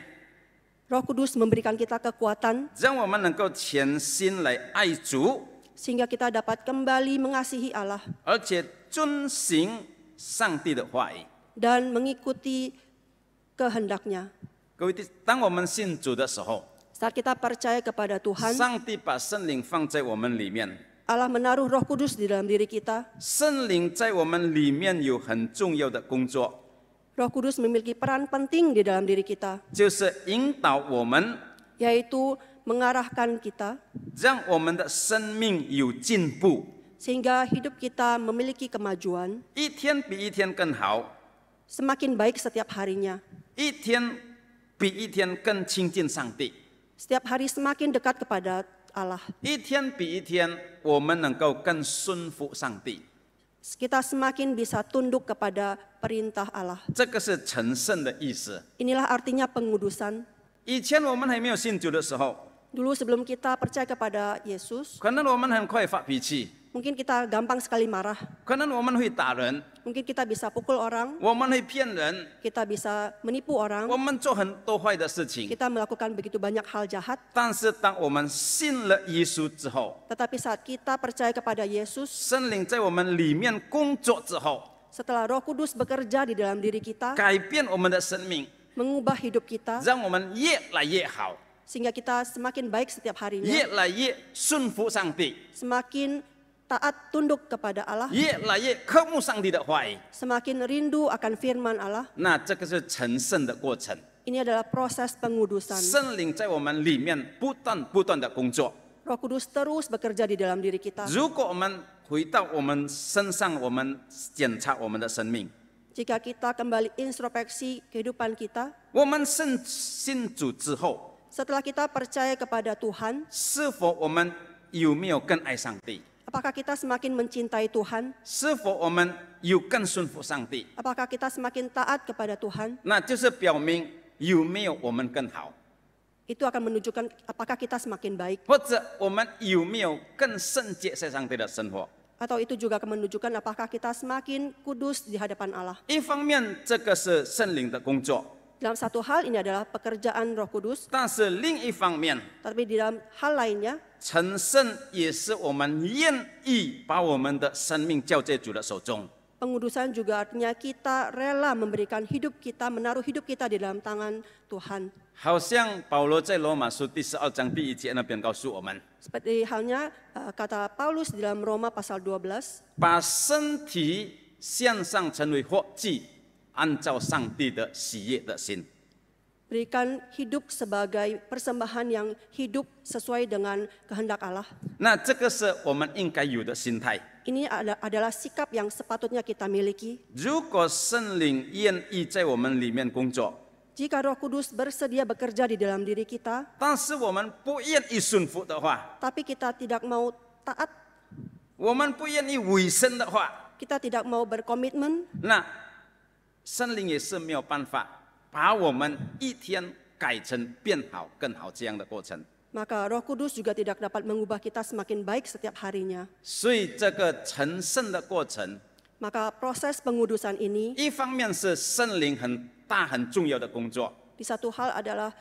[SPEAKER 2] Roh Kudus memberikan kita kekuatan
[SPEAKER 1] 让我们能够全心来爱主，
[SPEAKER 2] sehingga kita dapat kembali mengasihi Allah
[SPEAKER 1] 而且遵行上帝的话语。
[SPEAKER 2] dan mengikuti kehendaknya.
[SPEAKER 1] 各位弟，当我们信主的时候，
[SPEAKER 2] Saat kita percaya kepada Tuhan,
[SPEAKER 1] 上帝把圣灵放在我们里面，
[SPEAKER 2] Allah menaruh Roh Kudus di dalam diri kita.
[SPEAKER 1] 圣灵在我们里面有很重要的工作，
[SPEAKER 2] Roh Kudus memiliki peran penting di dalam diri kita,
[SPEAKER 1] 就是引导我们，
[SPEAKER 2] yaitu mengarahkan kita
[SPEAKER 1] 让我们的生命有进步，
[SPEAKER 2] sehingga hidup kita memiliki kemajuan,
[SPEAKER 1] 一天比一天更好，
[SPEAKER 2] semakin baik setiap harinya.
[SPEAKER 1] 一天比一天更亲近上帝，
[SPEAKER 2] Setiap hari semakin dekat kepada Allah.
[SPEAKER 1] 一天比一天我们能够更顺服上帝。
[SPEAKER 2] Kita semakin bisa tunduk kepada perintah Allah.
[SPEAKER 1] 这个是成圣的意思。
[SPEAKER 2] Inilah artinya pengudusan.
[SPEAKER 1] 以前我们还没有信主的时候，
[SPEAKER 2] Dulu sebelum kita percaya kepada Yesus,
[SPEAKER 1] 可能我们很快发脾气，
[SPEAKER 2] mungkin kita gampang sekali marah.
[SPEAKER 1] 可能我们会打人，
[SPEAKER 2] Mungkin kita bisa pukul orang,
[SPEAKER 1] 我们会骗人，
[SPEAKER 2] kita bisa menipu
[SPEAKER 1] 我
[SPEAKER 2] orang,
[SPEAKER 1] 们做很多坏的事情。
[SPEAKER 2] kita melakukan begitu banyak hal jahat.
[SPEAKER 1] 但是当我们信了耶稣之后，
[SPEAKER 2] Tetapi saat kita percaya kepada Yesus,
[SPEAKER 1] 圣灵在我们里面工作之后，
[SPEAKER 2] setelah Roh Kudus bekerja di dalam diri kita,
[SPEAKER 1] 改变我们的生命，
[SPEAKER 2] mengubah hidup kita,
[SPEAKER 1] 让我们越来越好，
[SPEAKER 2] sehingga kita semakin baik setiap
[SPEAKER 1] 越
[SPEAKER 2] harinya,
[SPEAKER 1] 来越顺服上帝，
[SPEAKER 2] semakin taat tunduk kepada Allah,
[SPEAKER 1] 越来越渴慕上帝的话语。
[SPEAKER 2] semakin rindu akan firman Allah.
[SPEAKER 1] 那这个是成圣的过程，
[SPEAKER 2] Ini adalah proses pengudusan.
[SPEAKER 1] 圣灵在我们里面不断的工作。
[SPEAKER 2] Roh Kudus terus bekerja di dalam diri kita.
[SPEAKER 1] 如果我们回到我们身上，我们检查我们的生命，
[SPEAKER 2] Jika kita kembali introspeksi kehidupan kita,
[SPEAKER 1] 我们信主之后，
[SPEAKER 2] setelah kita percaya kepada Tuhan,
[SPEAKER 1] 是否我们有没有更爱上帝？
[SPEAKER 2] apakah kita semakin mencintai Tuhan?
[SPEAKER 1] 是否我们有更顺服上帝？
[SPEAKER 2] Apakah kita semakin taat kepada Tuhan?
[SPEAKER 1] 那就是表明有没有我们更好，
[SPEAKER 2] Itu akan menunjukkan apakah kita semakin baik.
[SPEAKER 1] 或者我们有没有更圣洁在上帝的生活。
[SPEAKER 2] Atau itu juga akan menunjukkan apakah kita semakin kudus di hadapan Allah.
[SPEAKER 1] 一方面，这个是圣灵的工作；
[SPEAKER 2] Dalam satu hal ini adalah pekerjaan Roh Kudus,
[SPEAKER 1] 但是另一方面，
[SPEAKER 2] tapi di dalam hal lainnya,
[SPEAKER 1] 成圣也是我们愿意把我们的生命交在主的手中。
[SPEAKER 2] pengudusan juga artinya kita rela memberikan hidup kita, menaruh hidup kita di dalam tangan Tuhan.
[SPEAKER 1] 好像保罗在罗马书第12章第1节那边告诉我们，
[SPEAKER 2] Seperti halnya kata Paulus di dalam Roma pasal 12,
[SPEAKER 1] 把身体献上成为活祭，按照上帝的喜悦的心。
[SPEAKER 2] berikan hidup sebagai persembahan yang hidup sesuai dengan kehendak Allah.
[SPEAKER 1] 那这个是我们应该有的心态。
[SPEAKER 2] Ini adalah sikap yang sepatutnya kita miliki.
[SPEAKER 1] 如果圣灵愿意在我们里面工作，
[SPEAKER 2] Jika Roh Kudus bersedia bekerja di dalam diri kita,
[SPEAKER 1] 但是我们不愿意顺服的话，
[SPEAKER 2] tapi kita tidak mau taat,
[SPEAKER 1] 我们不愿意委身的话，
[SPEAKER 2] kita tidak mau berkomitmen,
[SPEAKER 1] 那圣灵也是没有办法把我们一天改成变好、更好这样的过程。
[SPEAKER 2] maka Roh Kudus juga tidak dapat mengubah kita semakin baik setiap harinya.
[SPEAKER 1] 所以这个成圣的过程，
[SPEAKER 2] Maka proses pengudusan ini
[SPEAKER 1] 一方面是圣灵很大很重要的工作，
[SPEAKER 2] di satu hal adalah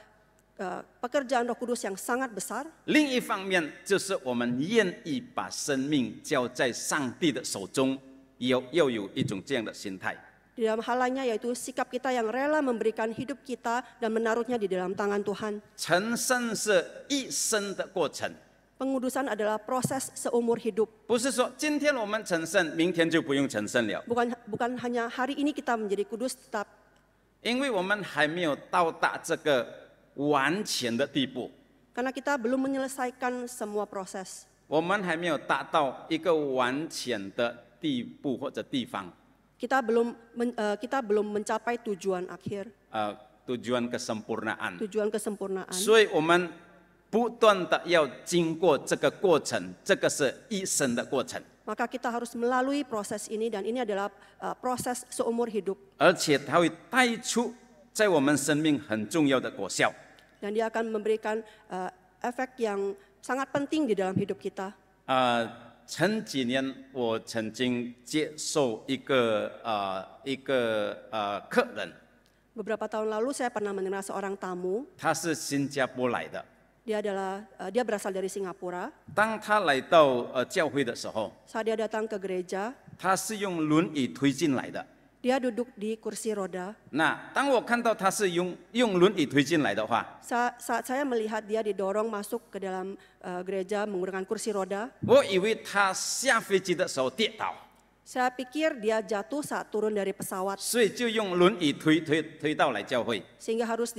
[SPEAKER 2] pekerjaan Roh Kudus yang sangat besar.
[SPEAKER 1] 另一方面就是我们愿意把生命交在上帝的手中，要有一种这样的心态。
[SPEAKER 2] Di dalam hal lainnya yaitu sikap kita yang rela memberikan hidup kita dan menaruhnya di dalam tangan Tuhan.
[SPEAKER 1] 成圣是一生的过程，
[SPEAKER 2] Pengudusan adalah proses seumur hidup.
[SPEAKER 1] 不是说今天我们成圣，明天就不用成圣了，
[SPEAKER 2] Bukan hanya hari ini kita menjadi kudus, tetap
[SPEAKER 1] 因为我们还没有到达这个完全的地步，
[SPEAKER 2] karena kita belum menyelesaikan semua proses.
[SPEAKER 1] 我们还没有达到一个完全的地步或者地方，
[SPEAKER 2] Kita belum mencapai tujuan akhir,
[SPEAKER 1] tujuan kesempurnaan。
[SPEAKER 2] tujuan kesempurnaan.
[SPEAKER 1] 所以我们不断的要经过这个过程，这个是一生的过程，
[SPEAKER 2] Maka kita harus melalui proses ini dan ini adalah proses seumur hidup.
[SPEAKER 1] 而且它会带出在我们生命很重要的果效。
[SPEAKER 2] Dan dia akan memberikan efek yang sangat penting di dalam hidup kita.
[SPEAKER 1] 前几年我曾经接受一个客人，
[SPEAKER 2] Beberapa tahun lalu saya pernah menerima seorang tamu.
[SPEAKER 1] 他是新加坡来的。
[SPEAKER 2] Dia berasal dari Singapura.
[SPEAKER 1] 当他来到教会的时候，
[SPEAKER 2] Saat dia datang ke gereja,
[SPEAKER 1] 他是用轮椅推进来的。
[SPEAKER 2] dia duduk di kursi roda.
[SPEAKER 1] 那当我看到他是用轮椅推进来的话，
[SPEAKER 2] Saat saya melihat dia didorong masuk ke dalam gereja menggunakan kursi roda,
[SPEAKER 1] 我以为他下飞机的时候跌倒，
[SPEAKER 2] saya pikir dia jatuh saat turun dari pesawat,
[SPEAKER 1] 所以就用轮椅推到来教会。
[SPEAKER 2] sehingga harus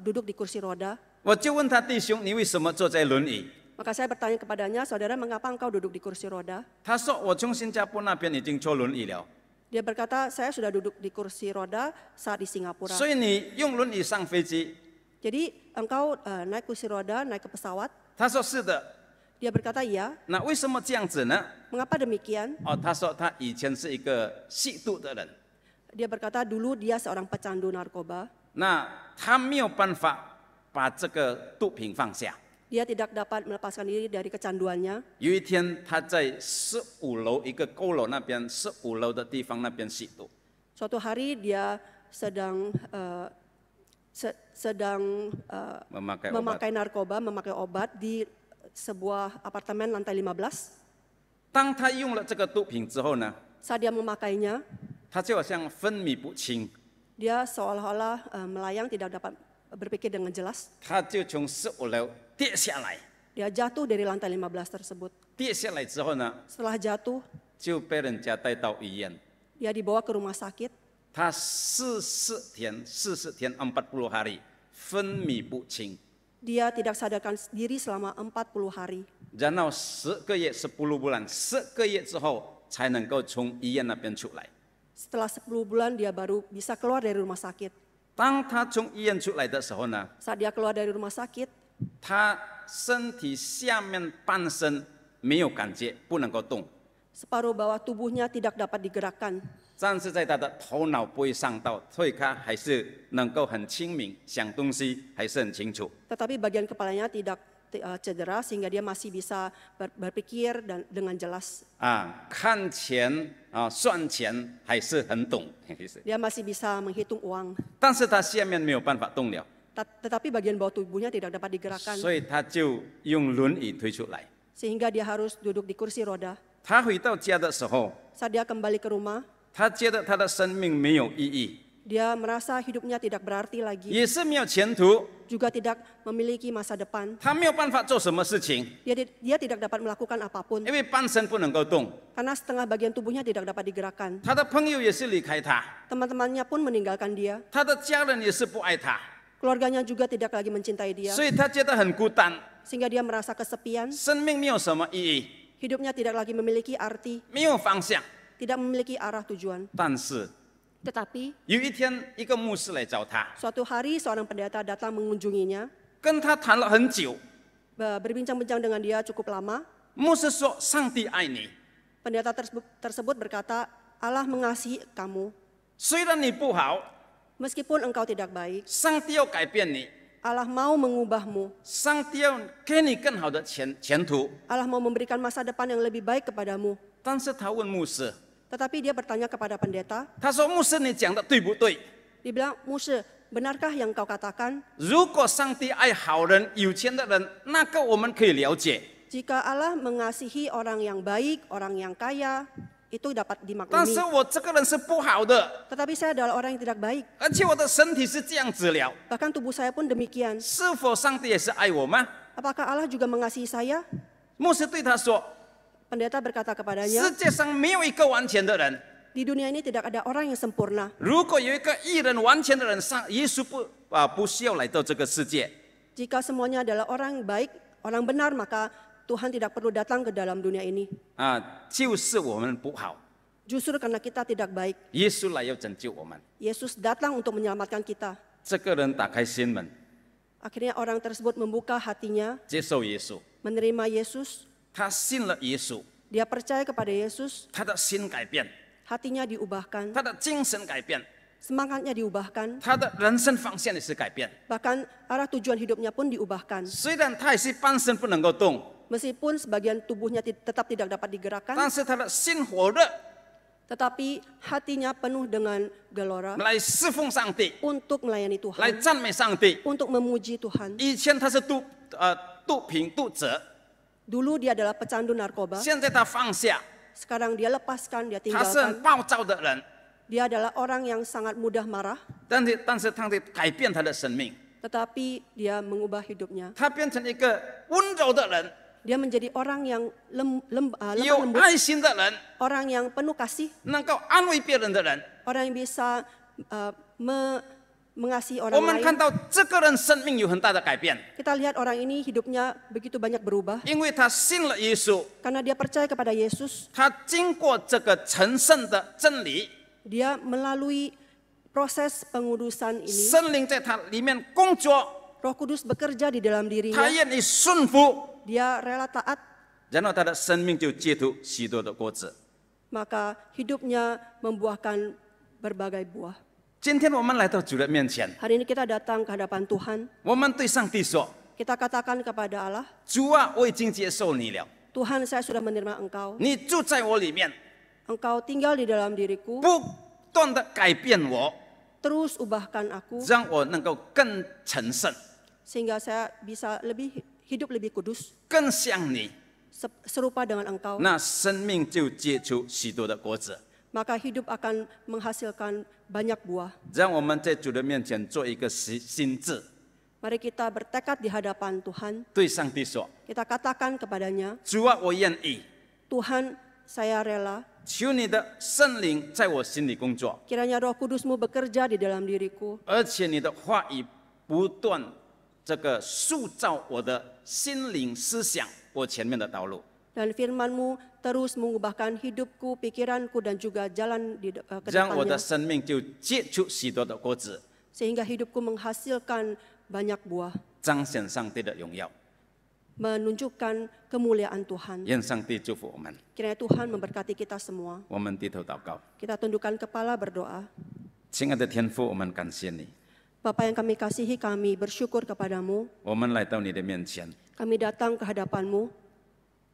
[SPEAKER 2] duduk di kursi roda.
[SPEAKER 1] 我就问他弟兄，你为什么坐在轮椅？
[SPEAKER 2] Maka saya bertanya kepadanya, saudara, mengapa engkau duduk di kursi roda?
[SPEAKER 1] 他说我从新加坡那边已经坐轮椅了。
[SPEAKER 2] Dia berkata, saya sudah duduk di kursi roda saat di Singapura.
[SPEAKER 1] 所以你用轮椅上飞机？
[SPEAKER 2] Jadi engkau naik kursi roda, naik ke pesawat?
[SPEAKER 1] 他说是的。
[SPEAKER 2] Dia berkata, iya.
[SPEAKER 1] 那为什么这样子呢？
[SPEAKER 2] Mengapa demikian?
[SPEAKER 1] 他说他以前是一个吸毒的人，
[SPEAKER 2] Dia berkata, dulu dia seorang pecandu narkoba.
[SPEAKER 1] 那他没有办法把这个毒品放下。
[SPEAKER 2] Dia tidak dapat melepaskan diri dari kecanduannya.
[SPEAKER 1] 有一天他在15楼一个高楼那边，15楼的地方那边吸毒。
[SPEAKER 2] Suatu hari dia sedang memakai narkoba, memakai obat di sebuah apartemen lantai 15.
[SPEAKER 1] 当他用了这个毒品之后呢，
[SPEAKER 2] Saat dia memakainya,
[SPEAKER 1] 他就好像分米不清，
[SPEAKER 2] dia seolah-olah melayang, tidak dapat berpikir dengan jelas.
[SPEAKER 1] 他就从15楼跌下来。
[SPEAKER 2] Dia jatuh dari lantai 15 tersebut.
[SPEAKER 1] 跌下来之后呢，
[SPEAKER 2] Setelah jatuh,
[SPEAKER 1] 就被人家带到医院。
[SPEAKER 2] dia dibawa ke rumah sakit.
[SPEAKER 1] 他40天40 hari 分米不清，
[SPEAKER 2] Dia tidak sadarkan diri selama 40 hari.
[SPEAKER 1] 然后10个月10 bulan 10个月之后才能够从医院那边出来。
[SPEAKER 2] Setelah 10 bulan dia baru bisa keluar dari rumah sakit.
[SPEAKER 1] 当他从医院出来的时候呢，
[SPEAKER 2] Saat dia keluar dari rumah sakit,
[SPEAKER 1] 他身体下面半身没有感觉，不能够动，
[SPEAKER 2] separuh bawah tubuhnya tidak dapat digerakkan.
[SPEAKER 1] 但是在他的头脑不会上到，所以他还是能够很清明，想东西还是很清楚。
[SPEAKER 2] Tetapi bagian kepalanya tidak cedera sehingga dia masih bisa berpikir dan dengan jelas.
[SPEAKER 1] 看钱算钱还是很懂，
[SPEAKER 2] Dia masih bisa menghitung uang.
[SPEAKER 1] 但是他下面没有办法动了，
[SPEAKER 2] Tetapi bagian bawah tubuhnya tidak dapat digerakkan
[SPEAKER 1] 所以他就用轮椅推出来。
[SPEAKER 2] sehingga dia harus duduk di kursi roda.
[SPEAKER 1] 他回到家的时候，
[SPEAKER 2] Saat dia kembali ke rumah,
[SPEAKER 1] 他觉得他的生命没有意义，
[SPEAKER 2] dia merasa hidupnya tidak berarti lagi,
[SPEAKER 1] 也是没有前途，
[SPEAKER 2] juga tidak memiliki masa depan.
[SPEAKER 1] 他没有办法做什么事情，
[SPEAKER 2] Dia tidak dapat melakukan apapun
[SPEAKER 1] 因为半身不能够动。
[SPEAKER 2] karena setengah bagian tubuhnya tidak dapat digerakkan.
[SPEAKER 1] 他的朋友也是离开他，
[SPEAKER 2] Teman-temannya pun meninggalkan dia.
[SPEAKER 1] 他的家人也是不爱他，
[SPEAKER 2] Keluarganya juga tidak lagi mencintai dia,
[SPEAKER 1] 所以他觉得很孤单，
[SPEAKER 2] sehingga dia merasa kesepian.
[SPEAKER 1] 生命没有什么意义，
[SPEAKER 2] Hidupnya tidak lagi memiliki arti,
[SPEAKER 1] 没有方向。
[SPEAKER 2] tidak memiliki arah tujuan.
[SPEAKER 1] 但是
[SPEAKER 2] Tetapi
[SPEAKER 1] 有一天，一个牧师来找他，
[SPEAKER 2] suatu hari seorang pendeta datang mengunjunginya,
[SPEAKER 1] 跟他谈了很久。
[SPEAKER 2] berbincang-bincang dengan dia cukup lama.
[SPEAKER 1] 牧师说：“上帝爱你，
[SPEAKER 2] Pendeta tersebut berkata, Allah mengasihi kamu.
[SPEAKER 1] 虽然你不好，
[SPEAKER 2] Meskipun engkau tidak baik,
[SPEAKER 1] 上帝要改变你，
[SPEAKER 2] Allah mau mengubahmu.
[SPEAKER 1] 上帝要给你更好的前途。
[SPEAKER 2] Allah mau memberikan masa depan yang lebih baik kepadamu. ”
[SPEAKER 1] 但是他问牧师，
[SPEAKER 2] Tetapi dia bertanya kepada pendeta,
[SPEAKER 1] 他说：“牧师，你讲的对不对？
[SPEAKER 2] dia bilang, Muse, benarkah yang kau katakan?
[SPEAKER 1] 如果上帝爱好人、有钱的人，那个我们可以了解。
[SPEAKER 2] Jika Allah mengasihi orang yang baik, orang yang kaya, itu dapat
[SPEAKER 1] 但
[SPEAKER 2] dimaklumi.
[SPEAKER 1] 是我这个人是不好的，
[SPEAKER 2] Tetapi saya adalah orang yang tidak baik.
[SPEAKER 1] 而且我的身体是这样子了，
[SPEAKER 2] Bahkan tubuh saya pun demikian.
[SPEAKER 1] 是否上帝也是爱我吗？”
[SPEAKER 2] Apakah Allah juga mengasihi saya?
[SPEAKER 1] 牧师对他说：“
[SPEAKER 2] Pendeta berkata
[SPEAKER 1] 世
[SPEAKER 2] kepadanya,
[SPEAKER 1] 界上没有一个完全的人。
[SPEAKER 2] di dunia ini tidak ada orang yang sempurna.
[SPEAKER 1] 如果有一个艺人完全的人上，耶稣不需要来到这个世界。
[SPEAKER 2] Jika semuanya adalah orang baik, orang benar, maka Tuhan tidak perlu datang ke dalam dunia ini.
[SPEAKER 1] 就是我们不好，
[SPEAKER 2] Justru karena kita tidak baik,
[SPEAKER 1] 耶稣来要拯救我们。
[SPEAKER 2] Yesus datang untuk menyelamatkan kita.
[SPEAKER 1] 这个人打开心门，
[SPEAKER 2] Akhirnya orang tersebut membuka hatinya,
[SPEAKER 1] 接受耶稣，
[SPEAKER 2] menerima Yesus.
[SPEAKER 1] 他信了耶稣，
[SPEAKER 2] Dia percaya kepada Yesus,
[SPEAKER 1] 他的心改变，
[SPEAKER 2] hatinya diubahkan,
[SPEAKER 1] 他的精神改变，
[SPEAKER 2] semangatnya diubahkan,
[SPEAKER 1] 他的人生方向也是改变。
[SPEAKER 2] bahkan arah tujuan hidupnya pun diubahkan.
[SPEAKER 1] 虽然他也是半身不能够动，
[SPEAKER 2] Meskipun sebagian tubuhnya tetap tidak dapat digerakkan,
[SPEAKER 1] 但是他的心火热，
[SPEAKER 2] tetapi hatinya penuh dengan gelora
[SPEAKER 1] 来侍奉上帝，
[SPEAKER 2] untuk melayani
[SPEAKER 1] 来
[SPEAKER 2] Tuhan,
[SPEAKER 1] 赞美上帝。
[SPEAKER 2] untuk memuji Tuhan.
[SPEAKER 1] 以前他是毒品毒者，
[SPEAKER 2] Dulu dia adalah pecandu narkoba,
[SPEAKER 1] 现在他放下，
[SPEAKER 2] sekarang dia lepaskan, dia
[SPEAKER 1] 他是很
[SPEAKER 2] tinggalkan.
[SPEAKER 1] 暴躁的人，
[SPEAKER 2] Dia adalah orang yang sangat mudah marah,
[SPEAKER 1] 但是他得改变他的生命，
[SPEAKER 2] tetapi dia mengubah hidupnya.
[SPEAKER 1] 他变成一个温柔的人，
[SPEAKER 2] Dia menjadi orang yang lemah
[SPEAKER 1] 有
[SPEAKER 2] lembut,
[SPEAKER 1] 爱心的人，
[SPEAKER 2] orang yang penuh kasih,
[SPEAKER 1] 能够安慰别人的人。
[SPEAKER 2] orang yang bisa mengasihi
[SPEAKER 1] 我
[SPEAKER 2] orang
[SPEAKER 1] 们看
[SPEAKER 2] lain.
[SPEAKER 1] 到这个人生命有很大的改变，
[SPEAKER 2] Kita lihat orang ini hidupnya begitu banyak berubah
[SPEAKER 1] 因为他信了耶稣，
[SPEAKER 2] karena dia percaya kepada Yesus.
[SPEAKER 1] 他经过这个成圣的真理，
[SPEAKER 2] Dia melalui proses pengudusan ini.
[SPEAKER 1] 圣灵在他里面工作，
[SPEAKER 2] Roh Kudus bekerja di dalam
[SPEAKER 1] 他
[SPEAKER 2] dirinya.
[SPEAKER 1] 愿意顺服，
[SPEAKER 2] Dia rela taat,
[SPEAKER 1] 然后他的生命就结出许多的果子。
[SPEAKER 2] maka hidupnya membuahkan berbagai buah.
[SPEAKER 1] 今天我们来到主的面前，
[SPEAKER 2] Hari ini kita datang ke hadapan Tuhan.
[SPEAKER 1] 我们对上帝说
[SPEAKER 2] Kita katakan kepada Allah,
[SPEAKER 1] 主啊，我已经接受你了，
[SPEAKER 2] Tuhan, saya sudah menerima Engkau.
[SPEAKER 1] 你住在我里面，
[SPEAKER 2] Engkau tinggal di dalam diriku,
[SPEAKER 1] 不断的改变我，
[SPEAKER 2] terus ubahkan aku
[SPEAKER 1] 让我能够更成圣，
[SPEAKER 2] sehingga saya bisa hidup lebih kudus,
[SPEAKER 1] 更像你，
[SPEAKER 2] serupa dengan Engkau.
[SPEAKER 1] 那生命就结出许多的果子。
[SPEAKER 2] Maka hidup akan menghasilkan banyak buah.
[SPEAKER 1] 让我们在主的面前做一个心志，
[SPEAKER 2] Mari kita bertekad di hadapan Tuhan.
[SPEAKER 1] 对上帝说
[SPEAKER 2] Kita katakan kepadanya,
[SPEAKER 1] 主啊，我愿意，
[SPEAKER 2] Tuhan, saya rela.
[SPEAKER 1] 求你的圣灵在我心里工作，
[SPEAKER 2] Kiranya Roh Kudus-Mu bekerja di dalam diriku.
[SPEAKER 1] 而且你的话语不断这个塑造我的心灵思想，我前面的道路。
[SPEAKER 2] Dan firman-Mu terus mengubahkan hidupku, pikiranku, dan juga jalan ke
[SPEAKER 1] 让我的
[SPEAKER 2] depannya.
[SPEAKER 1] 生命就结出许多的果子，
[SPEAKER 2] Sehingga hidupku menghasilkan banyak buah.
[SPEAKER 1] 彰显上帝的荣耀。
[SPEAKER 2] Menunjukkan kemuliaan Tuhan.
[SPEAKER 1] 愿上帝祝福我们。
[SPEAKER 2] Kiranya Tuhan memberkati kita semua.
[SPEAKER 1] 我们低头祷告，
[SPEAKER 2] Kita tundukkan kepala berdoa.
[SPEAKER 1] 亲爱的天父，我们感谢你，
[SPEAKER 2] Bapa yang kami kasihi, kami bersyukur kepadamu.
[SPEAKER 1] 我们来到你的面前，
[SPEAKER 2] Kami datang ke hadapan-Mu.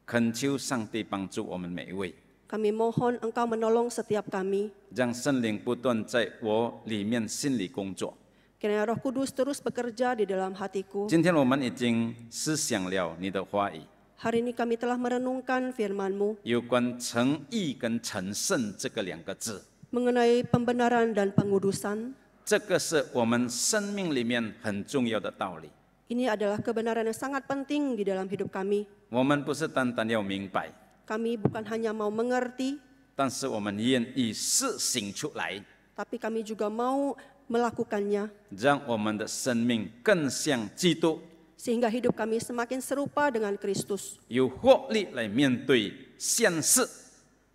[SPEAKER 1] 恳求上帝帮助我们每一位，
[SPEAKER 2] Kami mohon Engkau menolong setiap kami.
[SPEAKER 1] 让圣灵不断在我里面心里工作。
[SPEAKER 2] Kiranya Roh Kudus terus bekerja di dalam hatiku.
[SPEAKER 1] 今天我们已经思想了你的话语，
[SPEAKER 2] Hari ini kami telah merenungkan firman-Mu
[SPEAKER 1] 有关诚义跟成圣这个两个字，
[SPEAKER 2] mengenai pembenaran dan pengudusan.
[SPEAKER 1] 这个是我们生命里面很重要的道理。
[SPEAKER 2] Ini adalah kebenaran yang sangat penting di dalam hidup kami.
[SPEAKER 1] 我们不是单单要明白，
[SPEAKER 2] Kami bukan hanya mau mengerti,
[SPEAKER 1] 但是我们愿意实行出来，
[SPEAKER 2] tapi kami juga mau melakukannya,
[SPEAKER 1] 让我们的生命更像基督，
[SPEAKER 2] sehingga hidup kami semakin serupa dengan Kristus.
[SPEAKER 1] 有活力来面对现实，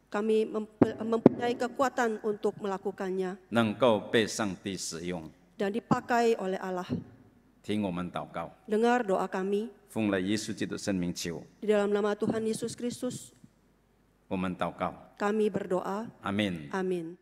[SPEAKER 2] Kami mempunyai kekuatan untuk melakukannya
[SPEAKER 1] 能够被上帝使用。
[SPEAKER 2] dan dipakai oleh Allah.
[SPEAKER 1] 听我们祷告，
[SPEAKER 2] Dengar doa kami
[SPEAKER 1] 奉了耶稣基督圣名求，
[SPEAKER 2] di dalam nama Tuhan Yesus Kristus.
[SPEAKER 1] 我们祷告，
[SPEAKER 2] Kami berdoa.
[SPEAKER 1] 阿门。
[SPEAKER 2] Amin.